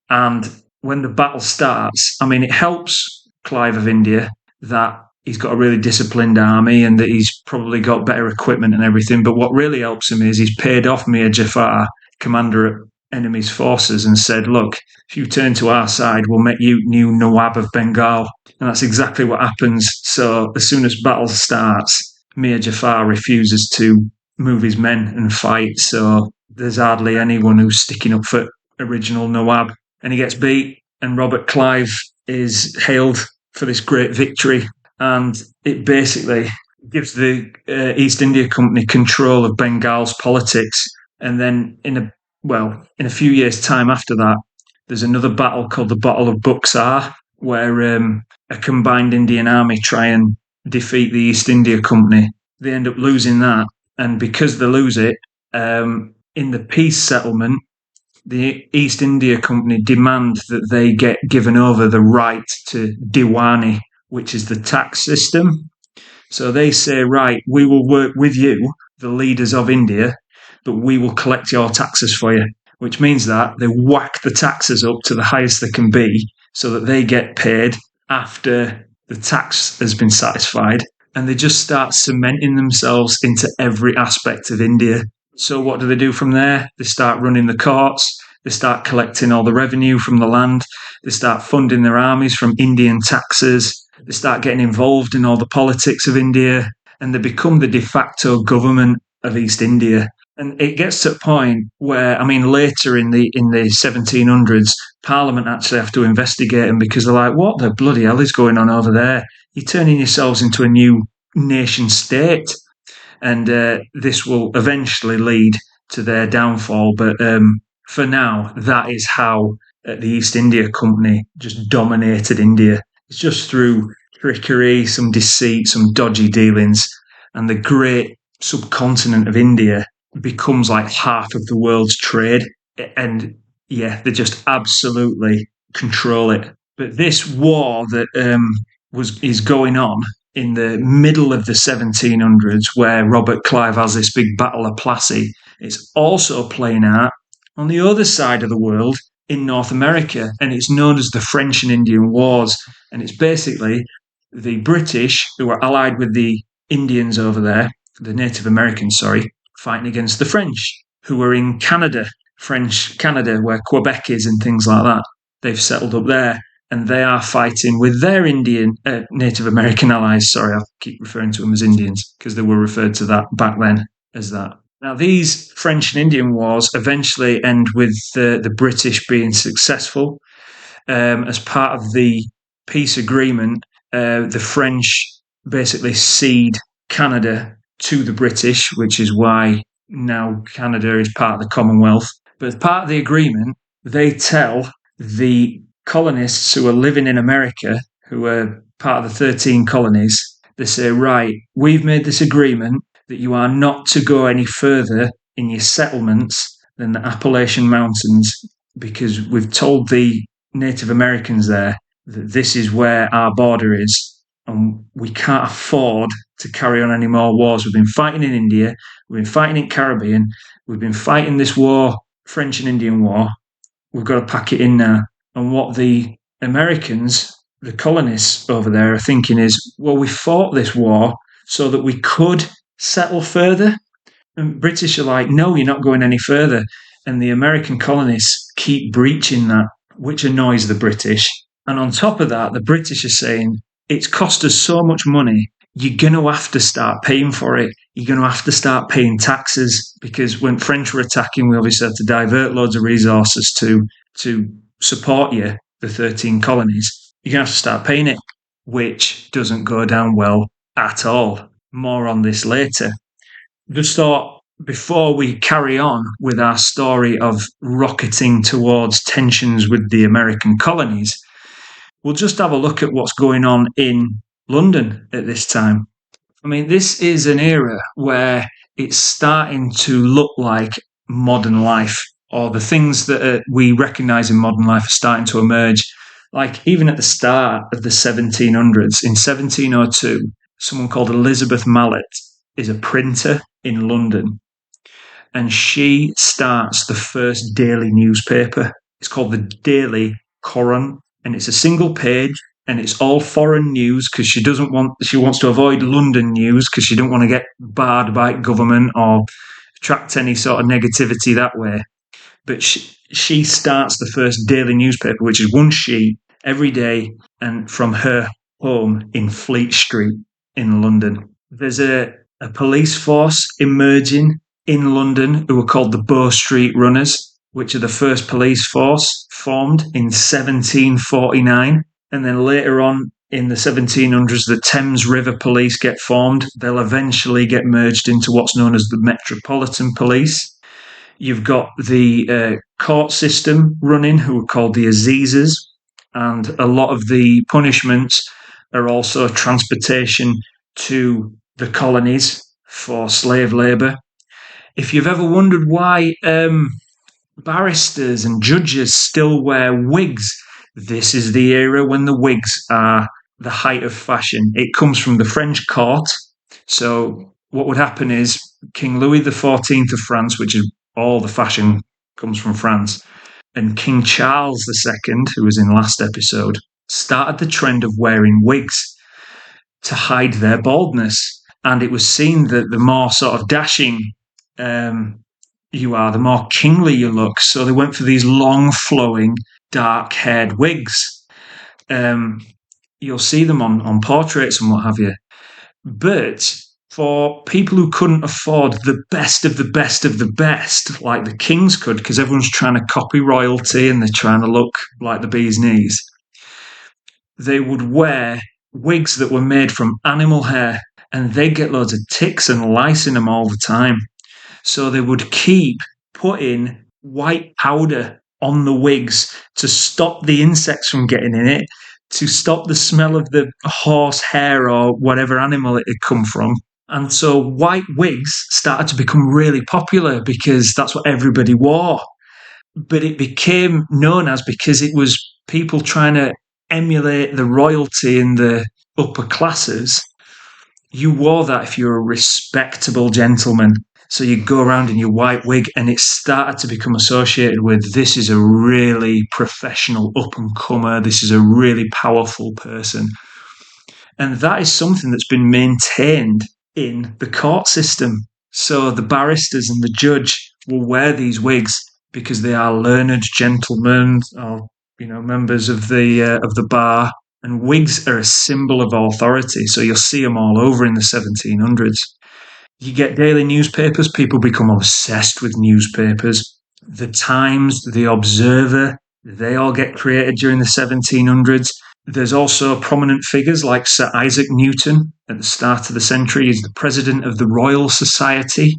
Speaker 1: And when the battle starts, I mean, it helps Clive of India that he's got a really disciplined army and that he's probably got better equipment and everything. But what really helps him is he's paid off Mir Jafar, commander of enemy's forces, and said, look, if you turn to our side, we'll make you new Nawab of Bengal. And that's exactly what happens. So as soon as battle starts, Mir Jafar refuses to move his men and fight. So there's hardly anyone who's sticking up for original Nawab. And he gets beat, and Robert Clive is hailed for this great victory. And it basically gives the East India Company control of Bengal's politics. And then in a few years' time after that, there's another battle called the Battle of Buxar, where a combined Indian army try and defeat the East India Company. They end up losing that. And because they lose it, in the peace settlement, the East India Company demand that they get given over the right to Diwani, which is the tax system. So they say, right, we will work with you, the leaders of India, but we will collect your taxes for you, which means that they whack the taxes up to the highest they can be so that they get paid after the tax has been satisfied. And they just start cementing themselves into every aspect of India. So what do they do from there? They start running the courts. They start collecting all the revenue from the land. They start funding their armies from Indian taxes. They start getting involved in all the politics of India. And they become the de facto government of East India. And it gets to a point where, I mean, later in the 1700s, Parliament actually have to investigate them because they're like, what the bloody hell is going on over there? You're turning yourselves into a new nation state. And this will eventually lead to their downfall. But for now, that is how the East India Company just dominated India. It's just through trickery, some deceit, some dodgy dealings. And the great subcontinent of India becomes like half of the world's trade. And yeah, they just absolutely control it. But this war that is going on in the middle of the 1700s, where Robert Clive has this big battle of Plassey, it's also playing out on the other side of the world in North America, and it's known as the French and Indian Wars. And it's basically the British, who are allied with the Indians over there, the Native Americans, fighting against the French, who are in Canada. French Canada, where Quebec is and things like that. They've settled up there, and they are fighting with their Native American allies. Sorry, I keep referring to them as Indians because they were referred to that back then as that. Now, these French and Indian wars eventually end with the British being successful. As part of the peace agreement, the French basically cede Canada to the British, which is why now Canada is part of the Commonwealth. But as part of the agreement, they tell the colonists who are living in America, who are part of the 13 colonies, they say, right, we've made this agreement that you are not to go any further in your settlements than the Appalachian Mountains, because we've told the Native Americans there that this is where our border is, and we can't afford to carry on any more wars. We've been fighting in India, we've been fighting in Caribbean, we've been fighting this war, French and Indian War. We've got to pack it in now. And what the Americans, the colonists over there, are thinking is, well, we fought this war so that we could settle further. And British are like, no, you're not going any further. And the American colonists keep breaching that, which annoys the British. And on top of that, the British are saying, it's cost us so much money, you're going to have to start paying for it. You're going to have to start paying taxes, because when French were attacking, we obviously had to divert loads of resources to support you, the 13 colonies. You're going to have to start paying it, which doesn't go down well at all. More on this later. Just thought, before we carry on with our story of rocketing towards tensions with the American colonies, we'll just have a look at what's going on in London at this time. I mean, this is an era where it's starting to look like modern life, or the things that we recognise in modern life are starting to emerge. Like even at the start of the 1700s, in 1702, someone called Elizabeth Mallet is a printer in London, and she starts the first daily newspaper. It's called the Daily Courant, and it's a single page, and it's all foreign news because she wants to avoid London news because she don't want to get barred by government or attract any sort of negativity that way. But she starts the first daily newspaper, which is one sheet every day, and from her home in Fleet Street in London. There's a police force emerging in London who are called the Bow Street Runners, which are the first police force formed in 1749. And then later on in the 1700s, the Thames River Police get formed. They'll eventually get merged into what's known as the Metropolitan Police. You've got the court system running, who are called the Assizes, and a lot of the punishments are also transportation to the colonies for slave labour. If you've ever wondered why barristers and judges still wear wigs, this is the era when the wigs are the height of fashion. It comes from the French court. So what would happen is King Louis XIV of France, which is all the fashion comes from France, and King Charles II, who was in last episode, started the trend of wearing wigs to hide their baldness. And it was seen that the more sort of dashing you are, the more kingly you look. So they went for these long, flowing, dark-haired wigs. You'll see them on portraits and what have you. But for people who couldn't afford the best of the best of the best, like the kings could, because everyone's trying to copy royalty and they're trying to look like the bee's knees, they would wear wigs that were made from animal hair, and they'd get loads of ticks and lice in them all the time. So they would keep putting white powder on the wigs to stop the insects from getting in it, to stop the smell of the horse hair or whatever animal it had come from. And so white wigs started to become really popular because that's what everybody wore. But it became known as, because it was people trying to emulate the royalty in the upper classes, you wore that if you were a respectable gentleman. So you go around in your white wig, and it started to become associated with, this is a really professional up-and-comer, this is a really powerful person. And that is something that's been maintained in the court system. So the barristers and the judge will wear these wigs because they are learned gentlemen or members of the bar. And wigs are a symbol of authority, so you'll see them all over in the 1700s. You get daily newspapers, people become obsessed with newspapers. The Times, The Observer, they all get created during the 1700s. There's also prominent figures like Sir Isaac Newton at the start of the century. He's the president of the Royal Society,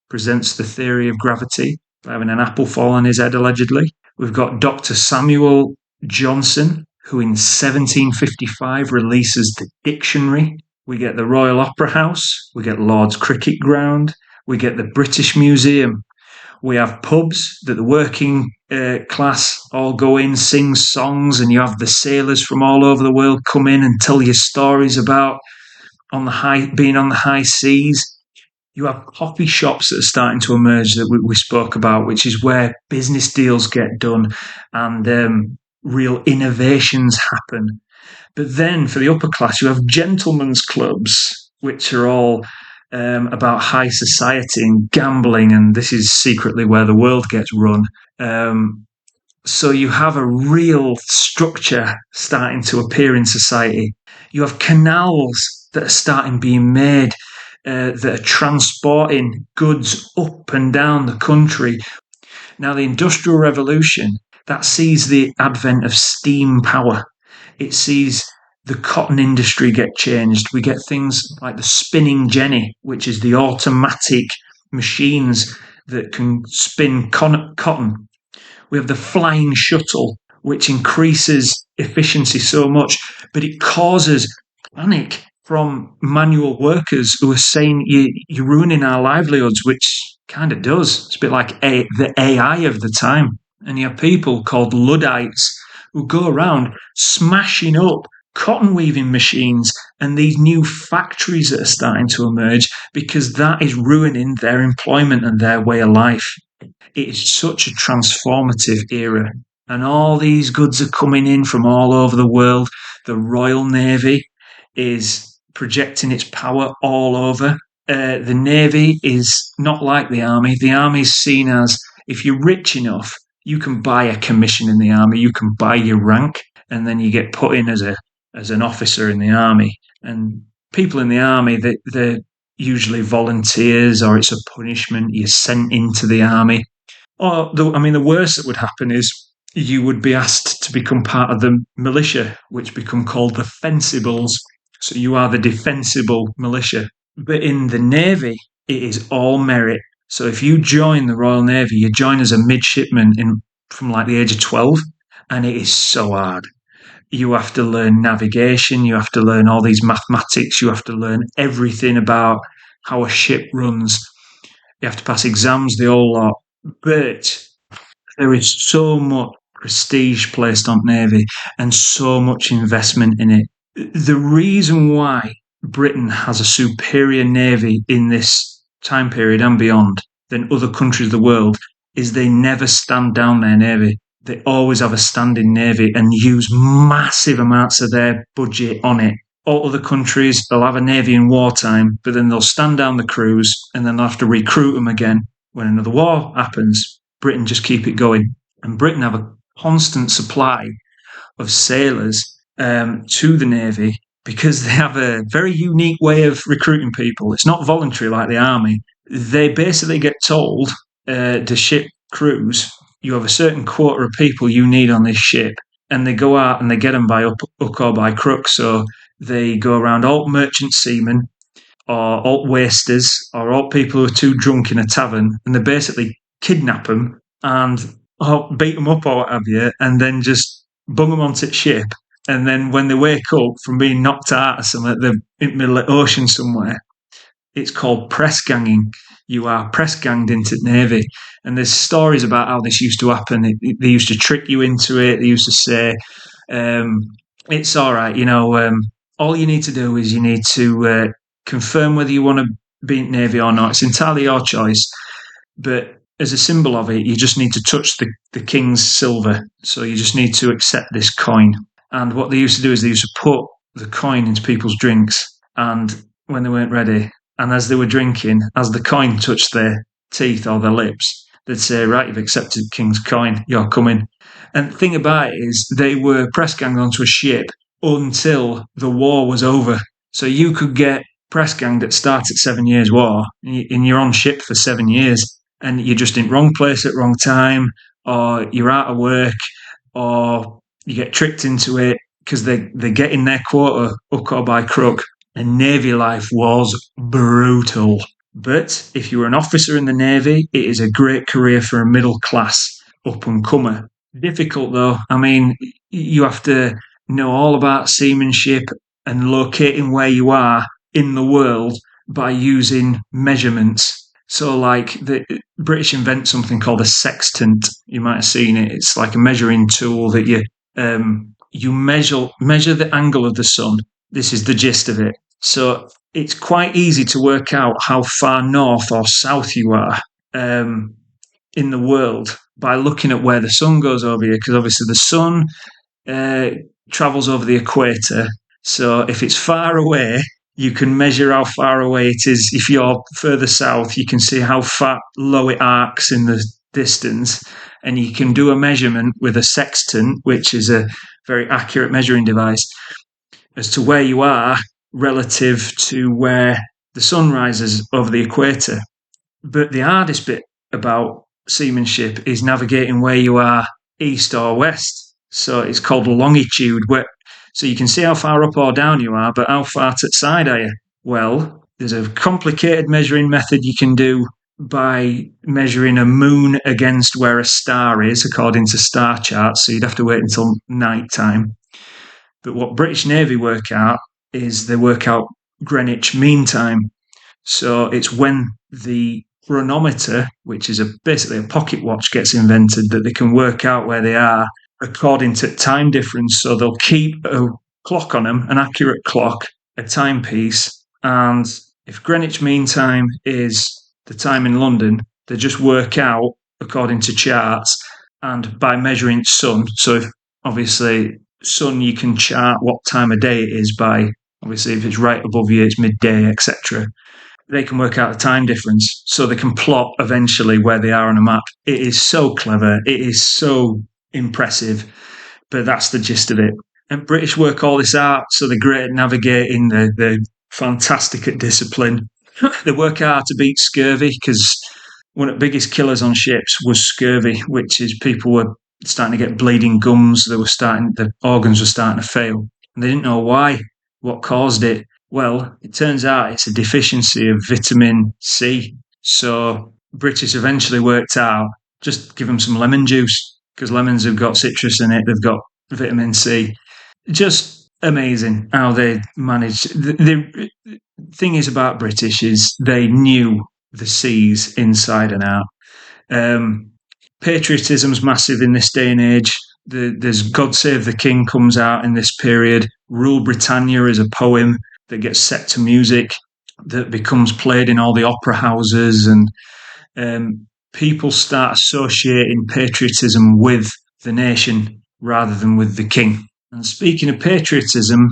Speaker 1: presents the theory of gravity by having an apple fall on his head, allegedly. We've got Dr. Samuel Johnson, who in 1755 releases the dictionary. We get the Royal Opera House, we get Lord's Cricket Ground, we get the British Museum. We have pubs that the working class all go in, sing songs, and you have the sailors from all over the world come in and tell you stories about being on the high seas. You have coffee shops that are starting to emerge that we spoke about, which is where business deals get done and real innovations happen. But then for the upper class, you have gentlemen's clubs, which are all about high society and gambling, and this is secretly where the world gets run. So you have a real structure starting to appear in society. You have canals that are starting being made that are transporting goods up and down the country. Now, the Industrial Revolution, that sees the advent of steam power. It sees the cotton industry get changed. We get things like the spinning jenny, which is the automatic machines that can spin cotton. We have the flying shuttle, which increases efficiency so much, but it causes panic from manual workers who are saying you're ruining our livelihoods, which kind of does. It's a bit like the AI of the time. And you have people called Luddites who go around smashing up cotton weaving machines and these new factories that are starting to emerge because that is ruining their employment and their way of life. It is such a transformative era. And all these goods are coming in from all over the world. The Royal Navy is projecting its power all over. The Navy is not like the Army. The Army is seen as, if you're rich enough, you can buy a commission in the Army, you can buy your rank, and then you get put in as an officer in the Army. And people in the Army, they're usually volunteers, or it's a punishment. You're sent into the Army. Or, the worst that would happen is you would be asked to become part of the militia, which become called the Fencibles. So you are the defensible militia. But in the Navy, it is all merit. So if you join the Royal Navy, you join as a midshipman from like the age of 12, and it is so hard. You have to learn navigation, you have to learn all these mathematics, you have to learn everything about how a ship runs. You have to pass exams, the whole lot. But there is so much prestige placed on Navy and so much investment in it. The reason why Britain has a superior Navy in this time period and beyond than other countries of the world is they never stand down their Navy. They always have a standing Navy and use massive amounts of their budget on it. All other countries, they'll have a Navy in wartime, but then they'll stand down the crews and then they'll have to recruit them again when another war happens. Britain just keep it going. And Britain have a constant supply of sailors to the Navy because they have a very unique way of recruiting people. It's not voluntary like the Army. They basically get told to ship crews, you have a certain quota of people you need on this ship, and they go out and they get them by hook or by crook. So they go around alt merchant seamen or alt wasters or alt people who are too drunk in a tavern, and they basically kidnap them and beat them up or what have you, and then just bung them onto the ship. And then when they wake up from being knocked out of something, they're in the middle of the ocean somewhere. It's called press ganging. You are press ganged into the Navy. And there's stories about how this used to happen. They used to trick you into it. They used to say, it's all right, all you need to do is you need to confirm whether you want to be in the Navy or not. It's entirely your choice. But as a symbol of it, you just need to touch the king's silver. So you just need to accept this coin. And what they used to do is they used to put the coin into people's drinks. And when they weren't ready, and as they were drinking, as the coin touched their teeth or their lips, they'd say, right, you've accepted King's coin, you're coming. And the thing about it is they were press ganged onto a ship until the war was over. So you could get press ganged at start at 7 Years' War, and you're on ship for 7 years, and you're just in wrong place at wrong time, or you're out of work, or you get tricked into it because they're getting their quota hook or by crook. And Navy life was brutal. But if you were an officer in the Navy, it is a great career for a middle class up and comer. Difficult though. I mean, you have to know all about seamanship and locating where you are in the world by using measurements. So, like, the British invent something called a sextant. You might have seen it. It's like a measuring tool that you measure the angle of the sun. This is the gist of it. So it's quite easy to work out how far north or south you are in the world by looking at where the sun goes over you, because obviously the sun travels over the equator. So if it's far away, you can measure how far away it is. If you're further south, you can see how far low it arcs in the distance. And you can do a measurement with a sextant, which is a very accurate measuring device, as to where you are relative to where the sun rises over the equator. But the hardest bit about seamanship is navigating where you are east or west. So it's called longitude, so you can see how far up or down you are, but how far to the side are you? Well, there's a complicated measuring method you can do by measuring a moon against where a star is, according to star charts. So you'd have to wait until night time. But what British Navy work out is they work out Greenwich Mean Time. So it's when the chronometer, which is basically a pocket watch, gets invented, that they can work out where they are according to time difference. So they'll keep a clock on them, an accurate clock, a timepiece. And if Greenwich Mean Time is the time in London, they just work out according to charts and by measuring sun. So if, obviously, sun, you can chart what time of day it is by, obviously, if it's right above you, it's midday, etc. They can work out the time difference, so they can plot eventually where they are on a map. It is so clever. It is so impressive, but that's the gist of it. And British work all this out, so they're great at navigating, they're fantastic at discipline. They work hard to beat scurvy, because one of the biggest killers on ships was scurvy, which is people were starting to get bleeding gums. The organs were starting to fail. And they didn't know why, what caused it. Well, it turns out it's a deficiency of vitamin C. So British eventually worked out, just give them some lemon juice, because lemons have got citrus in it. They've got vitamin C. Just amazing how they managed. The thing is about British is they knew the seas inside and out. Patriotism's massive in this day and age. There's God Save the King comes out in this period. Rule Britannia is a poem that gets set to music that becomes played in all the opera houses, and people start associating patriotism with the nation rather than with the king. And speaking of patriotism,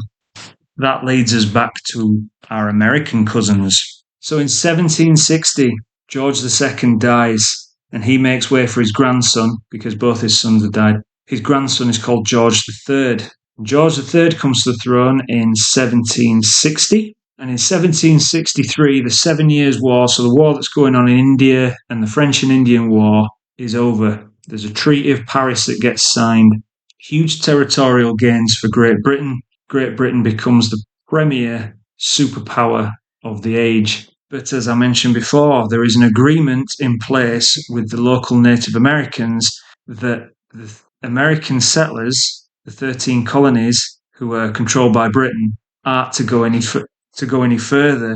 Speaker 1: that leads us back to our American cousins. So in 1760, George II dies, and he makes way for his grandson, because both his sons have died. His grandson is called George III. George III comes to the throne in 1760, and in 1763, the 7 Years' War, so the war that's going on in India and the French and Indian War, is over. There's a Treaty of Paris that gets signed. Huge territorial gains for Great Britain. Great Britain becomes the premier superpower of the age. But as I mentioned before, there is an agreement in place with the local Native Americans that the American settlers, the 13 colonies who are controlled by Britain, aren't to go any further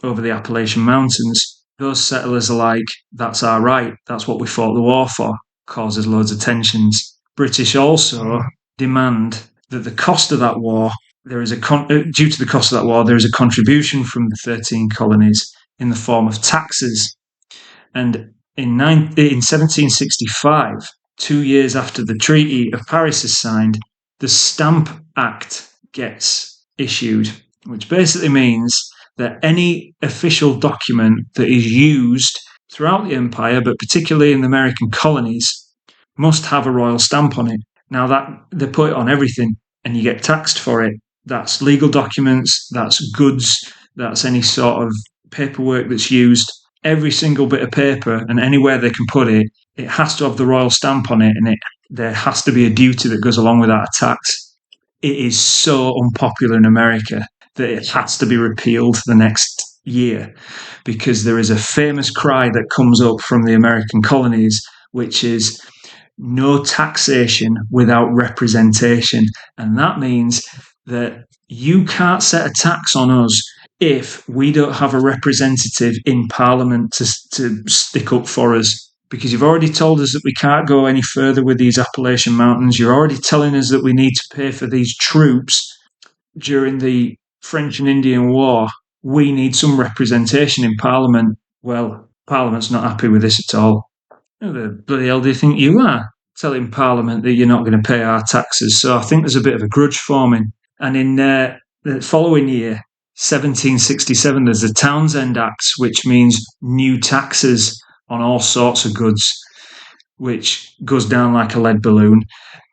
Speaker 1: over the Appalachian Mountains. Those settlers are like, that's our right, that's what we fought the war for, causes loads of tensions. British also demand that the cost of that war, due to the cost of that war, there is a contribution from the 13 colonies in the form of taxes. And in 1765, 2 years after the Treaty of Paris is signed, the Stamp Act gets issued, which basically means that any official document that is used throughout the empire, but particularly in the American colonies, must have a royal stamp on it. Now that they put it on everything and you get taxed for it. That's legal documents, that's goods, that's any sort of paperwork that's used. Every single bit of paper and anywhere they can put it, it has to have the royal stamp on it, and there has to be a duty that goes along with that tax. It is so unpopular in America that it has to be repealed the next year, because there is a famous cry that comes up from the American colonies, which is no taxation without representation. And that means that you can't set a tax on us if we don't have a representative in Parliament to stick up for us. Because you've already told us that we can't go any further with these Appalachian Mountains. You're already telling us that we need to pay for these troops during the French and Indian War. We need some representation in Parliament. Well, Parliament's not happy with this at all. Who the bloody hell do you think you are? Telling Parliament that you're not going to pay our taxes. So I think there's a bit of a grudge forming. And in the following year, 1767, there's the Townshend Acts, which means new taxes on all sorts of goods, which goes down like a lead balloon.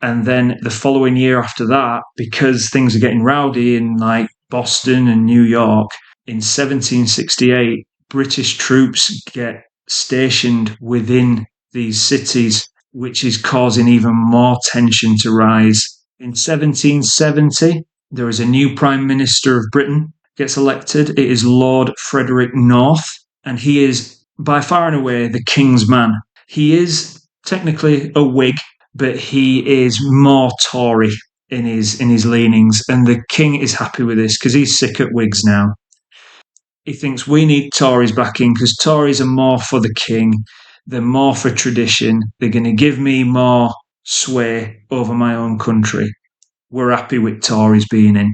Speaker 1: And then the following year after that, because things are getting rowdy in like Boston and New York, in 1768, British troops get stationed within these cities, which is causing even more tension to rise. In 1770, there is a new Prime Minister of Britain gets elected. It is Lord Frederick North, and he is by far and away the King's man. He is technically a Whig, but he is more Tory in his leanings, and the King is happy with this because he's sick at Whigs now. He thinks we need Tories back in because Tories are more for the King, they're more for tradition, they're going to give me more sway over my own country. We're happy with Tories being in.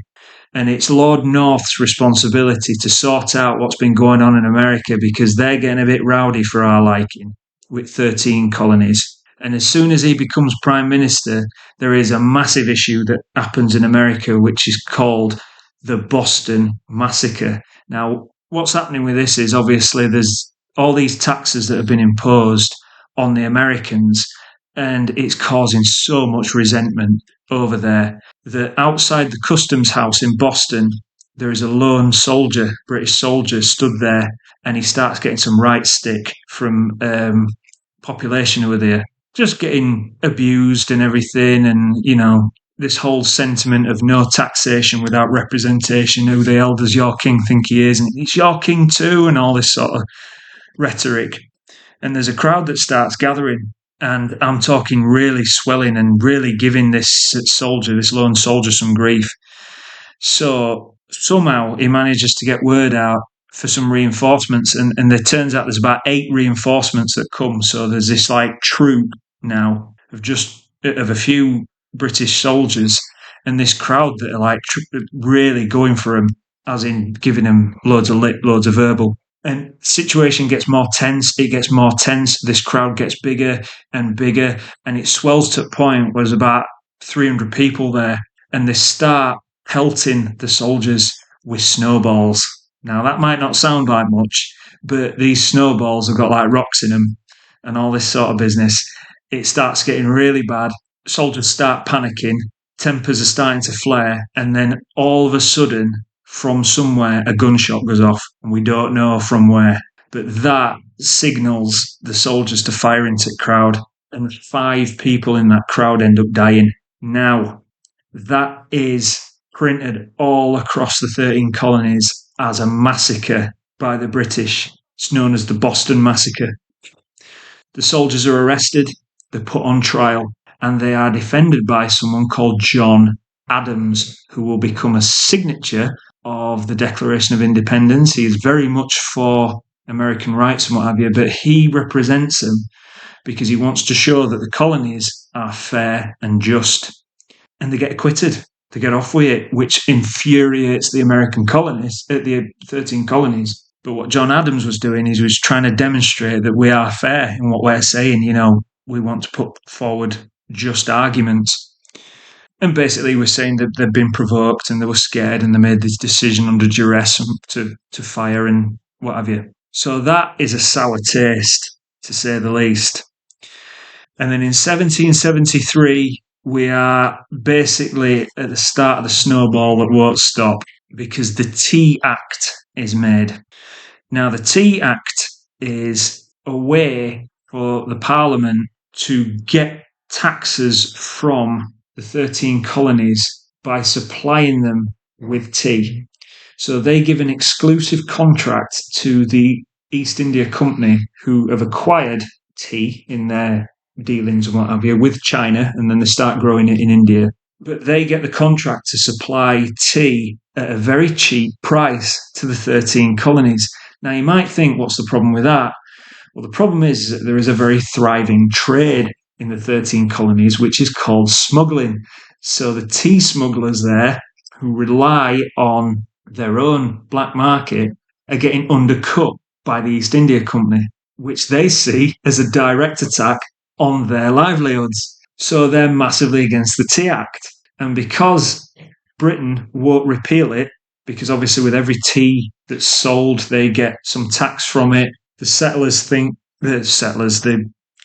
Speaker 1: And it's Lord North's responsibility to sort out what's been going on in America, because they're getting a bit rowdy for our liking with 13 colonies. And as soon as he becomes Prime Minister, there is a massive issue that happens in America, which is called the Boston Massacre. Now, what's happening with this is obviously there's all these taxes that have been imposed on the Americans, and it's causing so much resentment over there that outside the customs house in Boston, there is a lone soldier, British soldier, stood there, and he starts getting some right stick from population who are there, just getting abused and everything, and, you know, this whole sentiment of no taxation without representation, who the hell does your king think he is, and it's your king too, and all this sort of rhetoric. And there's a crowd that starts gathering, and I'm talking really swelling and really giving this lone soldier, some grief. So somehow he manages to get word out for some reinforcements, and it turns out there's about 8 reinforcements that come. So there's this like troop now of a few British soldiers, and this crowd that are like really going for him, as in giving him loads of lip, loads of verbal. And the situation gets more tense. It gets more tense. This crowd gets bigger and bigger, and it swells to a point where there's about 300 people there, and they start pelting the soldiers with snowballs. Now, that might not sound like much, but these snowballs have got like rocks in them and all this sort of business. It starts getting really bad. Soldiers start panicking. Tempers are starting to flare, and then all of a sudden, from somewhere, a gunshot goes off, and we don't know from where. But that signals the soldiers to fire into the crowd, and 5 people in that crowd end up dying. Now, that is printed all across the 13 colonies as a massacre by the British. It's known as the Boston Massacre. The soldiers are arrested, they're put on trial, and they are defended by someone called John Adams, who will become a signature of the Declaration of Independence. He is very much for American rights and what have you, but he represents them because he wants to show that the colonies are fair and just. And they get acquitted. They get off with it, which infuriates the American colonies, the 13 colonies. But what John Adams was doing is he was trying to demonstrate that we are fair in what we're saying. You know, we want to put forward just arguments. And basically, we're saying that they've been provoked and they were scared and they made this decision under duress to fire and what have you. So that is a sour taste, to say the least. And then in 1773, we are basically at the start of the snowball that won't stop because the Tea Act is made. Now, the Tea Act is a way for the Parliament to get taxes from the 13 colonies by supplying them with tea. So they give an exclusive contract to the East India Company, who have acquired tea in their dealings and what have you with China, and then they start growing it in India. But they get the contract to supply tea at a very cheap price to the 13 colonies. Now, you might think, what's the problem with that? Well, the problem is that there is a very thriving trade in the 13 colonies, which is called smuggling. So the tea smugglers there, who rely on their own black market, are getting undercut by the East India Company, which they see as a direct attack on their livelihoods. So they're massively against the Tea Act. And because Britain won't repeal it, because obviously with every tea that's sold, they get some tax from it. The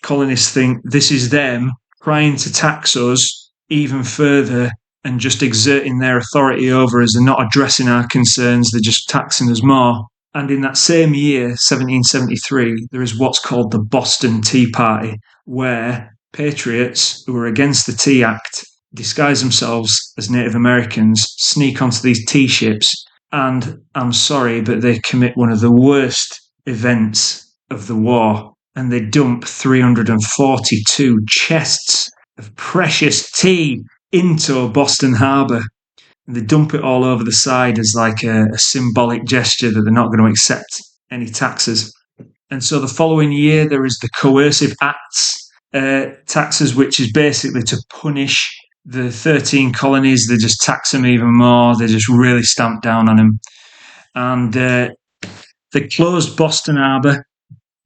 Speaker 1: colonists think this is them trying to tax us even further and just exerting their authority over us and not addressing our concerns. They're just taxing us more. And in that same year, 1773, there is what's called the Boston Tea Party, where patriots who are against the Tea Act disguise themselves as Native Americans, sneak onto these tea ships, and I'm sorry, but they commit one of the worst events of the war, and they dump 342 chests of precious tea into Boston Harbour. And they dump it all over the side as like a symbolic gesture that they're not going to accept any taxes. And so the following year, there is the Coercive Acts taxes, which is basically to punish the 13 colonies. They just tax them even more. They just really stamp down on them. And they closed Boston Harbour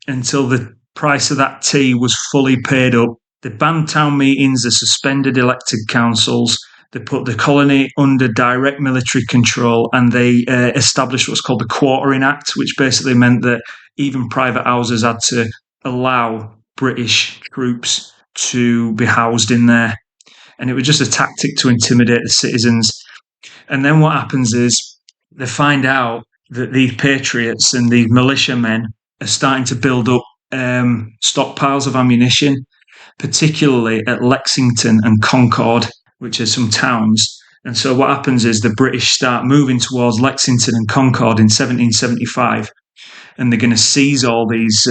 Speaker 1: until the price of that tea was fully paid up. They banned town meetings. They suspended elected councils. They put the colony under direct military control, and they established what's called the Quartering Act, which basically meant that even private houses had to allow British troops to be housed in there. And it was just a tactic to intimidate the citizens. And then what happens is they find out that these patriots and these militiamen are starting to build up stockpiles of ammunition, particularly at Lexington and Concord, which are some towns. And so what happens is the British start moving towards Lexington and Concord in 1775, and they're going to seize all these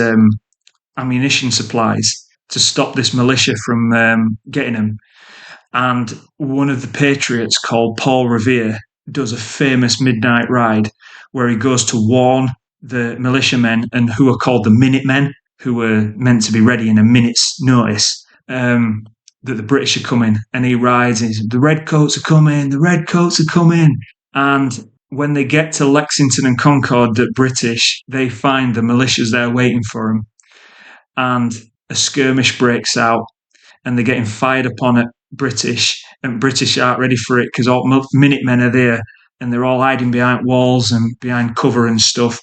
Speaker 1: ammunition supplies to stop this militia from getting them. And one of the patriots called Paul Revere does a famous midnight ride where he goes to warn the militiamen, and who are called the Minutemen, who were meant to be ready in a minute's notice, that the British are coming. And he rides and he says, the Redcoats are coming, the Redcoats are coming. And when they get to Lexington and Concord, the British, they find the militias there waiting for them. And a skirmish breaks out, and they're getting fired upon at British, and British aren't ready for it because all Minutemen are there, and they're all hiding behind walls and behind cover and stuff.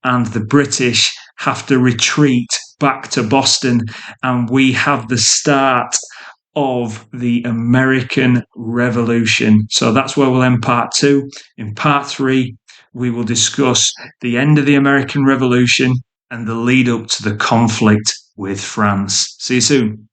Speaker 1: And the British have to retreat back to Boston, and we have the start of the American Revolution. So that's where we'll end part 2. In part 3, we will discuss the end of the American Revolution and the lead up to the conflict with France. See you soon.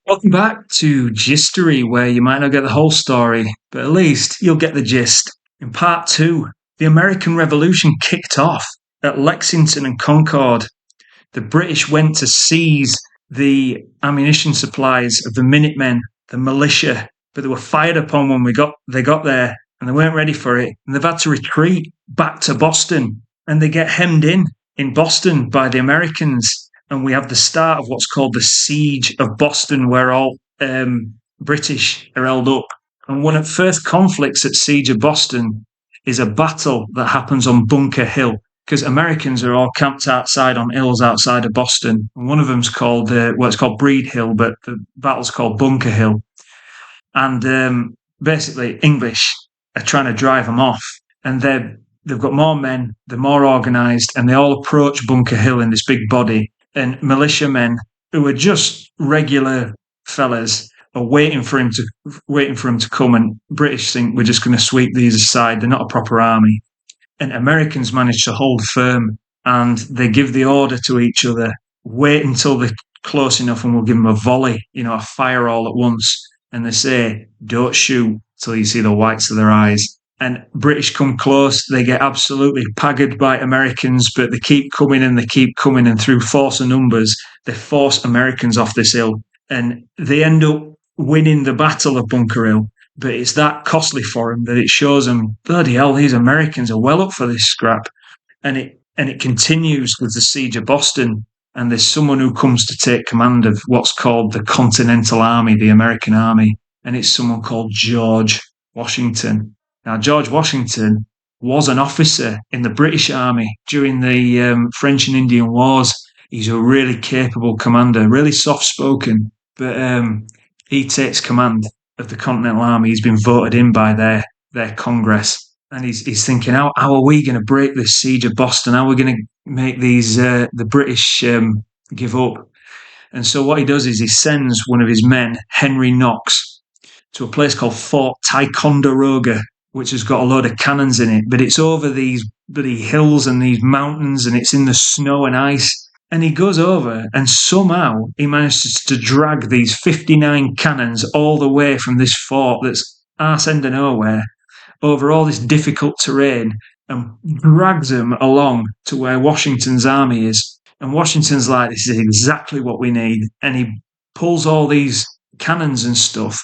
Speaker 1: Welcome back to Gist-ory, where you might not get the whole story, but at least you'll get the gist. In part 2, the American Revolution kicked off at Lexington and Concord. The British went to seize the ammunition supplies of the Minutemen, the militia, but they were fired upon when they got there, and they weren't ready for it, and they've had to retreat back to Boston, and they get hemmed in Boston by the Americans. And we have the start of what's called the Siege of Boston, where all British are held up. And one of the first conflicts at Siege of Boston is a battle that happens on Bunker Hill, because Americans are all camped outside on hills outside of Boston. And one of them's called, it's called Breed Hill, but the battle's called Bunker Hill. And basically English are trying to drive them off, and they've got more men, they're more organised, and they all approach Bunker Hill in this big body. And militiamen who are just regular fellas are waiting for him to come. And British think we're just going to sweep these aside. They're not a proper army. And Americans manage to hold firm, and they give the order to each other: wait until they're close enough, and we'll give them a volley, a fire all at once. And they say, don't shoot till you see the whites of their eyes. And British come close, they get absolutely paggered by Americans, but they keep coming and they keep coming, and through force of numbers, they force Americans off this hill. And they end up winning the Battle of Bunker Hill, but it's that costly for them that it shows them, bloody hell, these Americans are well up for this scrap. And it continues with the siege of Boston, and there's someone who comes to take command of what's called the Continental Army, the American Army, and it's someone called George Washington. Now, George Washington was an officer in the British Army during the French and Indian Wars. He's a really capable commander, really soft-spoken, but he takes command of the Continental Army. He's been voted in by their Congress. And he's thinking, how are we going to break this siege of Boston? How are we going to make the British give up? And so what he does is he sends one of his men, Henry Knox, to a place called Fort Ticonderoga, which has got a load of cannons in it. But it's over these bloody hills and these mountains, and it's in the snow and ice. And he goes over, and somehow he manages to drag these 59 cannons all the way from this fort that's arse end of nowhere over all this difficult terrain, and drags them along to where Washington's army is. And Washington's like, this is exactly what we need. And he pulls all these cannons and stuff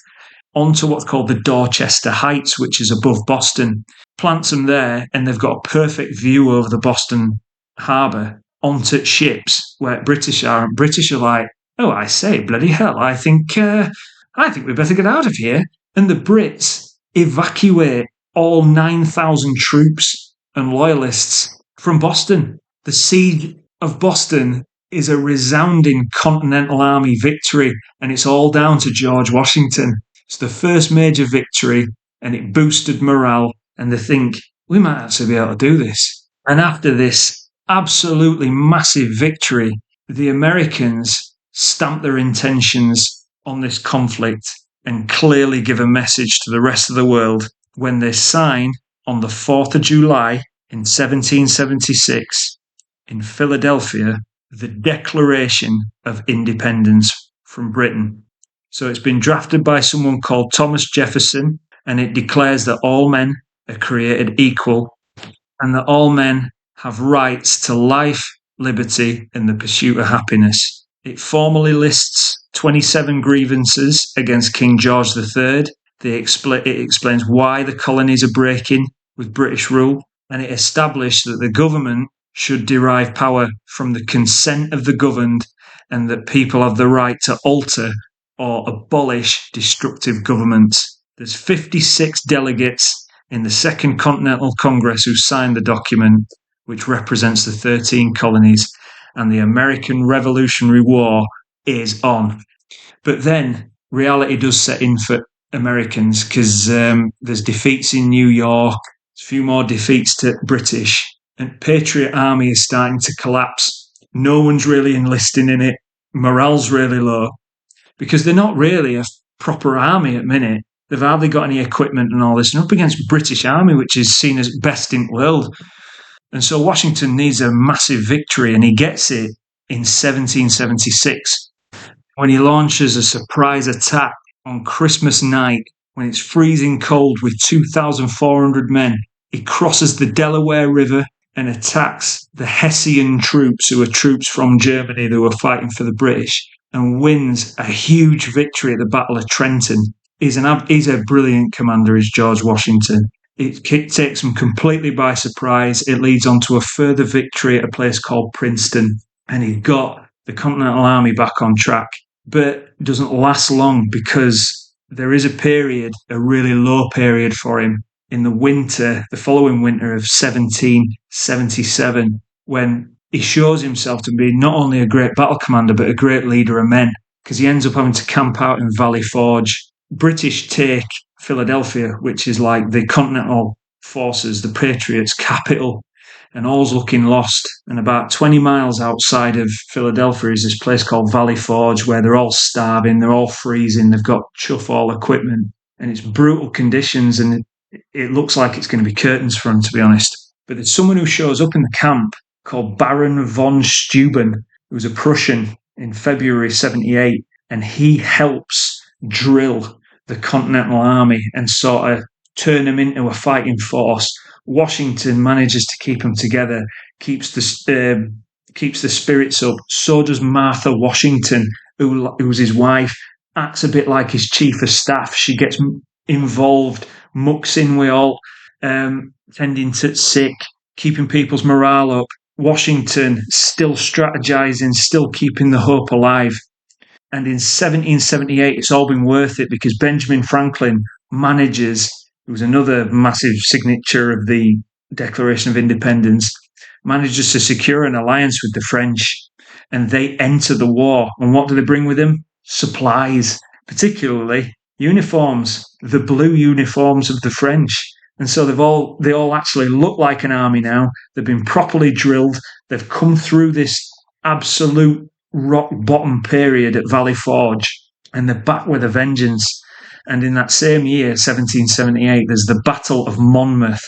Speaker 1: onto what's called the Dorchester Heights, which is above Boston, plants them there, and they've got a perfect view over the Boston harbour onto ships where British are. And British are like, oh, I say, bloody hell, I think we better get out of here. And the Brits evacuate all 9,000 troops and loyalists from Boston. The siege of Boston is a resounding Continental Army victory, and it's all down to George Washington. It's the first major victory, and it boosted morale, and they think, we might actually be able to do this. And after this absolutely massive victory, the Americans stamp their intentions on this conflict and clearly give a message to the rest of the world when they sign on the 4th of July in 1776 in Philadelphia the Declaration of Independence from Britain. So it's been drafted by someone called Thomas Jefferson, and it declares that all men are created equal and that all men have rights to life, liberty, and the pursuit of happiness. It formally lists 27 grievances against King George III. It explains why the colonies are breaking with British rule, and it established that the government should derive power from the consent of the governed, and that people have the right to alter or abolish destructive governments. There's 56 delegates in the Second Continental Congress who signed the document, which represents the 13 colonies, and the American Revolutionary War is on. But then reality does set in for Americans, because there's defeats in New York, a few more defeats to British, and Patriot Army is starting to collapse. No one's really enlisting in it. Morale's really low, because they're not really a proper army at the minute. They've hardly got any equipment and all this, and up against British Army, which is seen as best in the world. And so Washington needs a massive victory, and he gets it in 1776 when he launches a surprise attack on Christmas night when it's freezing cold with 2,400 men. He crosses the Delaware River and attacks the Hessian troops, who are troops from Germany who were fighting for the British, and wins a huge victory at the Battle of Trenton. He's a brilliant commander, is George Washington. It takes him completely by surprise. It leads on to a further victory at a place called Princeton, and he got the Continental Army back on track. But it doesn't last long, because there is a really low period for him in the following winter of 1777, when he shows himself to be not only a great battle commander, but a great leader of men, because he ends up having to camp out in Valley Forge. British take Philadelphia, which is like the Continental Forces, the Patriots' capital, and all's looking lost. And about 20 miles outside of Philadelphia is this place called Valley Forge, where they're all starving, they're all freezing, they've got chuff all equipment, and it's brutal conditions, and it looks like it's going to be curtains for them, to be honest. But there's someone who shows up in the camp called Baron von Steuben, who was a Prussian in February 78, and he helps drill the Continental Army and sort of turn them into a fighting force. Washington manages to keep them together, keeps the spirits up. So does Martha Washington, who was his wife, acts a bit like his chief of staff. She gets involved, mucks in with all, tending to sick, keeping people's morale up. Washington still strategizing, still keeping the hope alive. And in 1778, it's all been worth it because Benjamin Franklin manages, who was another massive signature of the Declaration of Independence, manages to secure an alliance with the French, and they enter the war. And what do they bring with them? Supplies, particularly uniforms, the blue uniforms of the French. And so they all actually look like an army now. They've been properly drilled. They've come through this absolute rock bottom period at Valley Forge, and they're back with a vengeance. And in that same year, 1778, there's the Battle of Monmouth,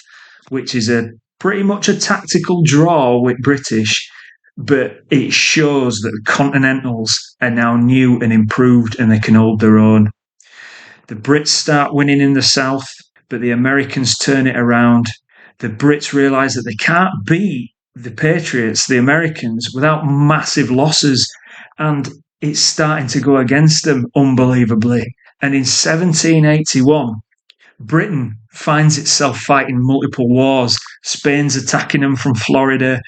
Speaker 1: which is pretty much a tactical draw with British, but it shows that the Continentals are now new and improved and they can hold their own. The Brits start winning in the south, but the Americans turn it around. The Brits realise that they can't beat the Patriots, the Americans, without massive losses, and it's starting to go against them unbelievably. And in 1781, Britain finds itself fighting multiple wars. Spain's attacking them from Florida.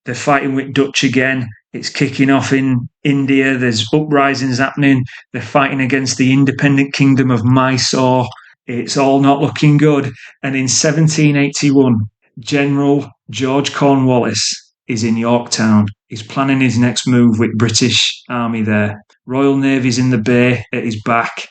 Speaker 1: They're fighting with Dutch again. It's kicking off in India. There's uprisings happening. They're fighting against the independent kingdom of Mysore. It's all not looking good. And in 1781, General George Cornwallis is in Yorktown. He's planning his next move with British Army there. Royal Navy's in the bay at his back.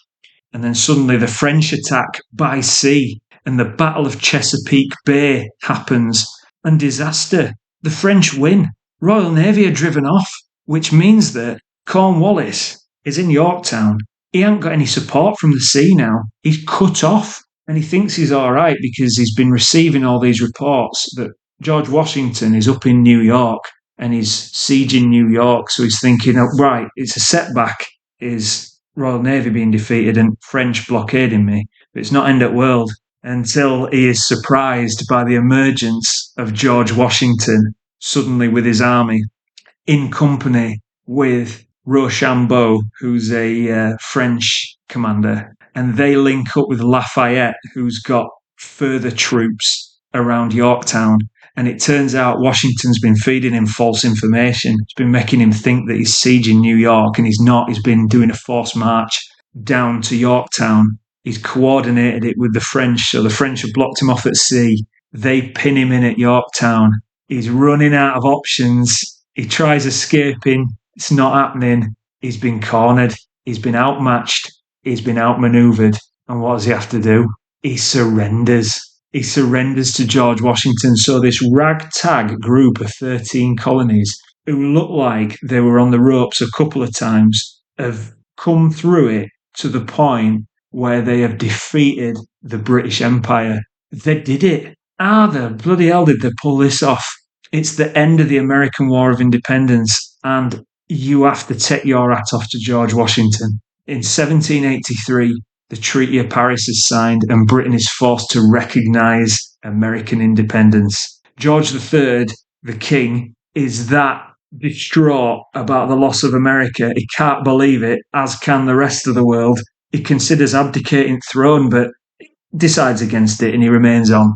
Speaker 1: And then suddenly the French attack by sea, and the Battle of Chesapeake Bay happens, and disaster. The French win. Royal Navy are driven off, which means that Cornwallis is in Yorktown. He ain't got any support from the sea now. He's cut off, and he thinks he's all right because he's been receiving all these reports that George Washington is up in New York and he's sieging New York. So he's thinking, oh, right, it's a setback. Is Royal Navy being defeated and French blockading me. But it's not end of world until he is surprised by the emergence of George Washington suddenly with his army in company with Rochambeau, who's a French commander. And they link up with Lafayette, who's got further troops around Yorktown. And it turns out Washington's been feeding him false information. It's been making him think that he's sieging New York, and he's not. He's been doing a forced march down to Yorktown. He's coordinated it with the French, so the French have blocked him off at sea. They pin him in at Yorktown. He's running out of options. He tries escaping. It's not happening. He's been cornered. He's been outmatched. He's been outmaneuvered. And what does he have to do? He surrenders. He surrenders to George Washington. So this ragtag group of 13 colonies who look like they were on the ropes a couple of times have come through it to the point where they have defeated the British Empire. They did it. How the bloody hell did they pull this off? It's the end of the American War of Independence, and you have to take your hat off to George Washington. In 1783, the Treaty of Paris is signed and Britain is forced to recognise American independence. George III, the king, is that distraught about the loss of America. He can't believe it, as can the rest of the world. He considers abdicating throne, but decides against it and he remains on.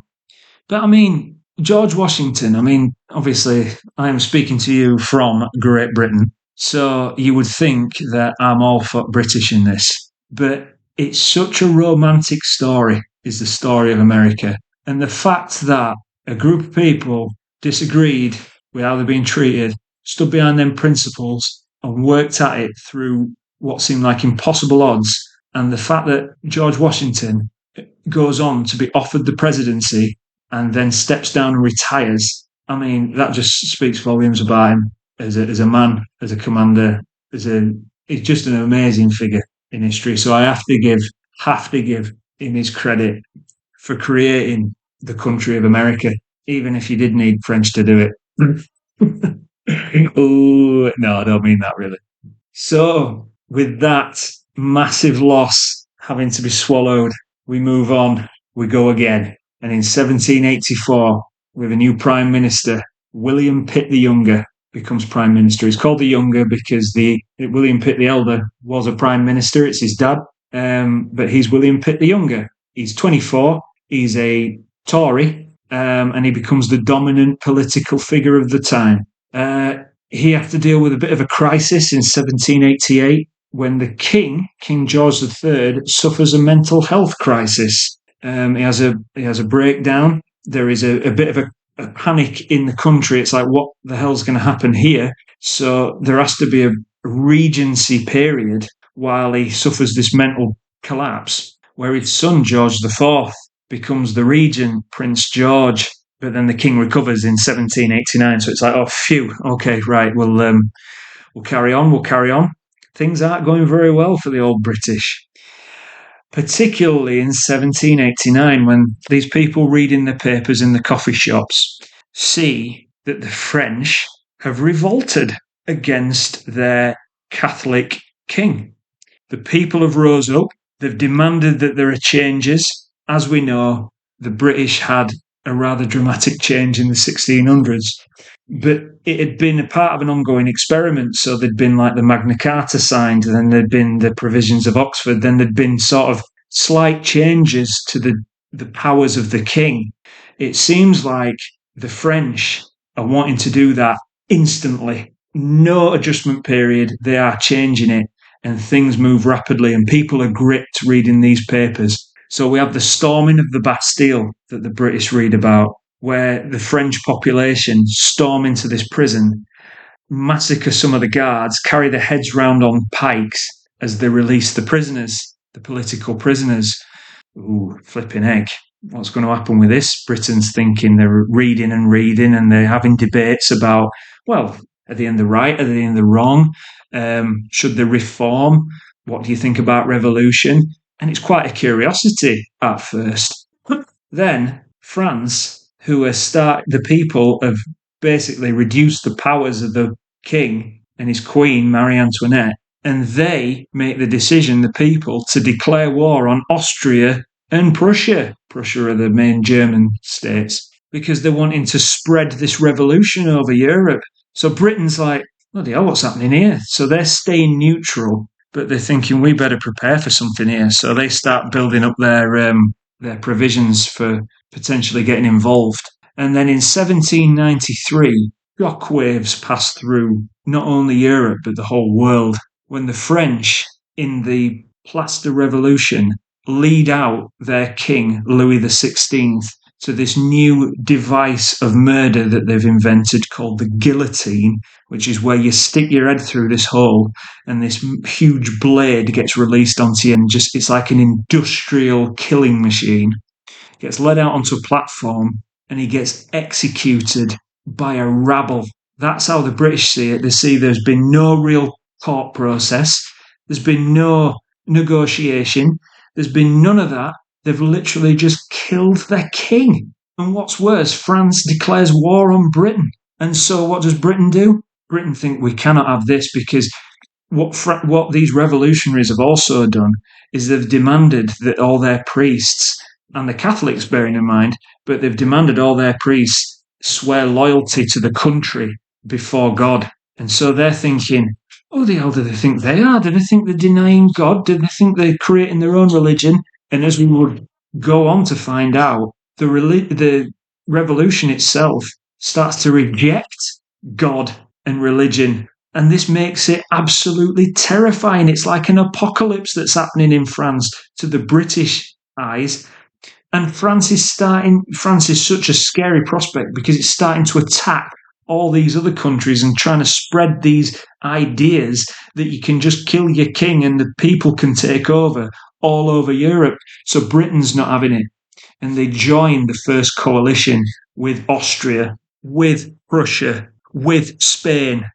Speaker 1: But I mean, George Washington, obviously I am speaking to you from Great Britain, so you would think that I'm all for British in this. But it's such a romantic story, is the story of America. And the fact that a group of people disagreed with how they're being treated, stood behind them principles and worked at it through what seemed like impossible odds. And the fact that George Washington goes on to be offered the presidency and then steps down and retires. I mean, that just speaks volumes about him as a man, as a commander, he's just an amazing figure in history. So I have to give him his credit for creating the country of America, even if you did need French to do it. Oh, no, I don't mean that really. So, with that massive loss having to be swallowed, we move on, we go again. And in 1784, we have a new Prime Minister, William Pitt the Younger, becomes Prime Minister. He's called the Younger because William Pitt the Elder was a Prime Minister. It's his dad, but he's William Pitt the Younger. He's 24. He's a Tory, and he becomes the dominant political figure of the time. He had to deal with a bit of a crisis in 1788 when the King George III, suffers a mental health crisis. He has a breakdown. There is a bit of a panic in the country. It's like, what the hell's going to happen here? So there has to be a regency period while he suffers this mental collapse, where his son George IV becomes the regent, Prince George. But then the king recovers in 1789. So it's like, oh, phew, okay, right, we'll carry on. Things aren't going very well for the old British. Particularly in 1789, when these people reading the papers in the coffee shops see that the French have revolted against their Catholic king. The people have rose up. They've demanded that there are changes. As we know, the British had a rather dramatic change in the 1600s. But it had been a part of an ongoing experiment. So there'd been like the Magna Carta signed, and then there'd been the provisions of Oxford, then there'd been sort of slight changes to the powers of the king. It seems like the French are wanting to do that instantly. No adjustment period. They are changing it, and things move rapidly, and people are gripped reading these papers. So we have the storming of the Bastille that the British read about, where the French population storm into this prison, massacre some of the guards, carry their heads round on pikes as they release the prisoners, the political prisoners. Ooh, flipping heck. What's going to happen with this? Britain's thinking, they're reading, and they're having debates about, well, are they in the right? Are they in the wrong? Should they reform? What do you think about revolution? And it's quite a curiosity at first. Then France, the people have basically reduced the powers of the king and his queen, Marie Antoinette, and they make the decision, the people, to declare war on Austria and Prussia. Prussia are the main German states, because they're wanting to spread this revolution over Europe. So Britain's like, bloody hell, what's happening here? So they're staying neutral, but they're thinking, we better prepare for something here. So they start building up their provisions for potentially getting involved. And then in 1793, shockwaves passed through not only Europe, but the whole world, when the French, in the Plaster Revolution, lead out their king, Louis XVI, to this new device of murder that they've invented called the guillotine, which is where you stick your head through this hole and this huge blade gets released onto you, and it's like an industrial killing machine. Gets led out onto a platform and he gets executed by a rabble. That's how the British see it. They see there's been no real court process. There's been no negotiation. There's been none of that. They've literally just killed their king. And what's worse, France declares war on Britain. And so what does Britain do? Britain think, we cannot have this, because what these revolutionaries have also done is they've demanded that all their priests, and the Catholics bearing in mind, but they've demanded all their priests swear loyalty to the country before God. And so they're thinking, oh, the hell do they think they are? Do they think they're denying God? Do they think they're creating their own religion? And as we would go on to find out, the revolution itself starts to reject God and religion. And this makes it absolutely terrifying. It's like an apocalypse that's happening in France to the British eyes. And France is such a scary prospect because it's starting to attack all these other countries and trying to spread these ideas that you can just kill your king and the people can take over. all over Europe. So Britain's not having it. And they joined the first coalition with Austria, with Prussia, with Spain,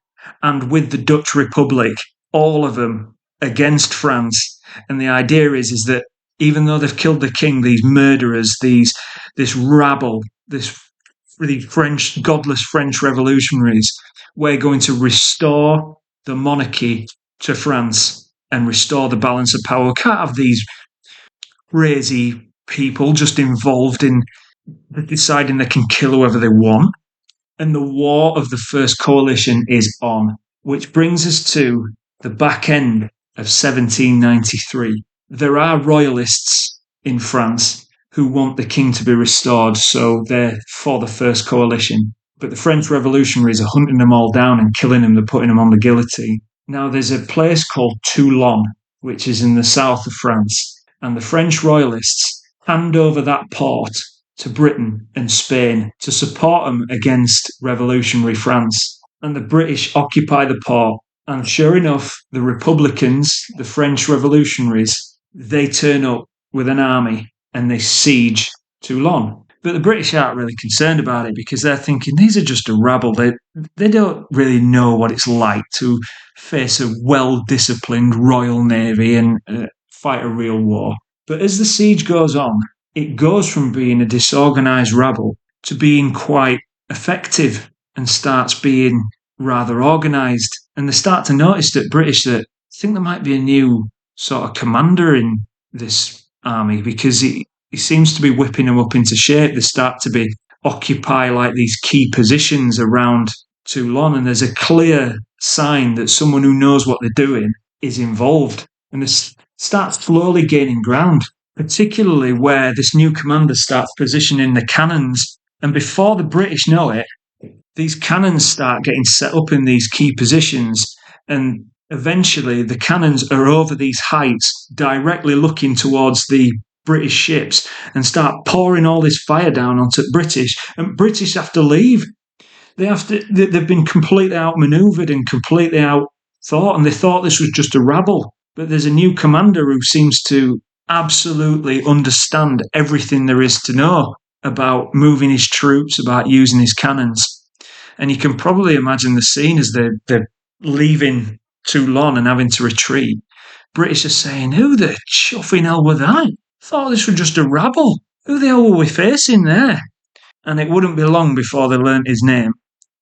Speaker 1: and with the Dutch Republic, all of them against France. And the idea is that even though they've killed the king, these murderers, this rabble, this really godless French revolutionaries, we're going to restore the monarchy to France and restore the balance of power. We can't have these crazy people just involved in deciding they can kill whoever they want. And the war of the first coalition is on, which brings us to the back end of 1793. There are royalists in France who want the king to be restored, so they're for the first coalition. But the French revolutionaries are hunting them all down and killing them. They're putting them on the guillotine. Now, there's a place called Toulon, which is in the south of France, and the French royalists hand over that port to Britain and Spain to support them against revolutionary France. And the British occupy the port. And sure enough, the Republicans, the French revolutionaries, they turn up with an army and they siege Toulon. But the British aren't really concerned about it because they're thinking these are just a rabble. They don't really know what it's like to face a well-disciplined Royal Navy and fight a real war. But as the siege goes on, it goes from being a disorganised rabble to being quite effective and starts being rather organised. And they start to notice that I think there might be a new sort of commander in this army because he seems to be whipping them up into shape. They start to occupy like these key positions around Toulon, and there's a clear sign that someone who knows what they're doing is involved. And they start slowly gaining ground, particularly where this new commander starts positioning the cannons. And before the British know it, these cannons start getting set up in these key positions, and eventually the cannons are over these heights, directly looking towards the British ships, and start pouring all this fire down onto the British. And British have to leave. They've been completely outmaneuvered and completely outthought, and they thought this was just a rabble. But there's a new commander who seems to absolutely understand everything there is to know about moving his troops, about using his cannons. And you can probably imagine the scene as they're leaving Toulon and having to retreat. British are saying, who the chuffing hell were that? Thought this was just a rabble. Who the hell were we facing there? And it wouldn't be long before they learnt his name,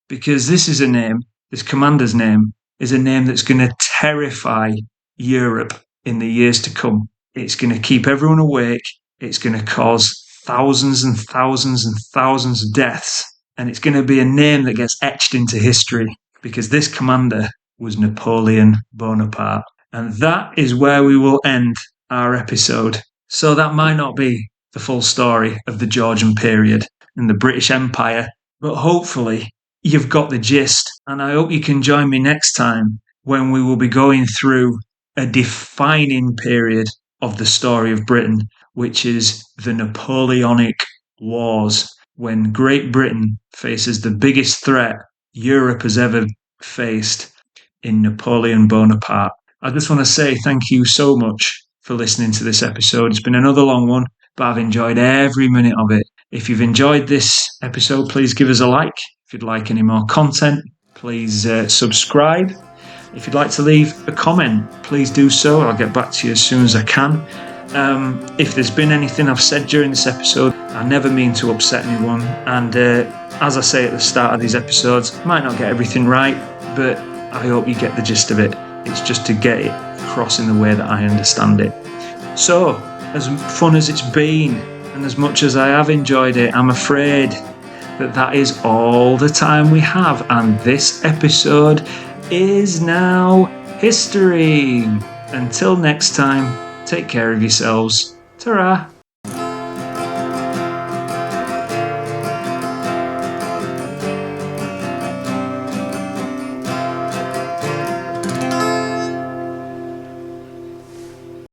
Speaker 1: because this commander's name, is a name that's going to terrify Europe in the years to come. It's going to keep everyone awake. It's going to cause thousands and thousands and thousands of deaths. And it's going to be a name that gets etched into history, because this commander was Napoleon Bonaparte. And that is where we will end our episode. So that might not be the full story of the Georgian period and the British Empire, but hopefully you've got the gist. And I hope you can join me next time when we will be going through a defining period of the story of Britain, which is the Napoleonic Wars, when Great Britain faces the biggest threat Europe has ever faced in Napoleon Bonaparte. I just want to say thank you so much for listening to this episode. It's been another long one, but I've enjoyed every minute of it. If you've enjoyed this episode, please give us a like. If you'd like any more content, please subscribe. If you'd like to leave a comment, please do so. I'll get back to you as soon as I can. If there's been anything I've said during this episode, I never mean to upset anyone. And as I say at the start of these episodes, I might not get everything right, but I hope you get the gist of it. It's just to get it across in the way that I understand it. So, as fun as it's been, and as much as I have enjoyed it, I'm afraid that is all the time we have. And this episode is now history. Until next time, take care of yourselves. Ta-ra!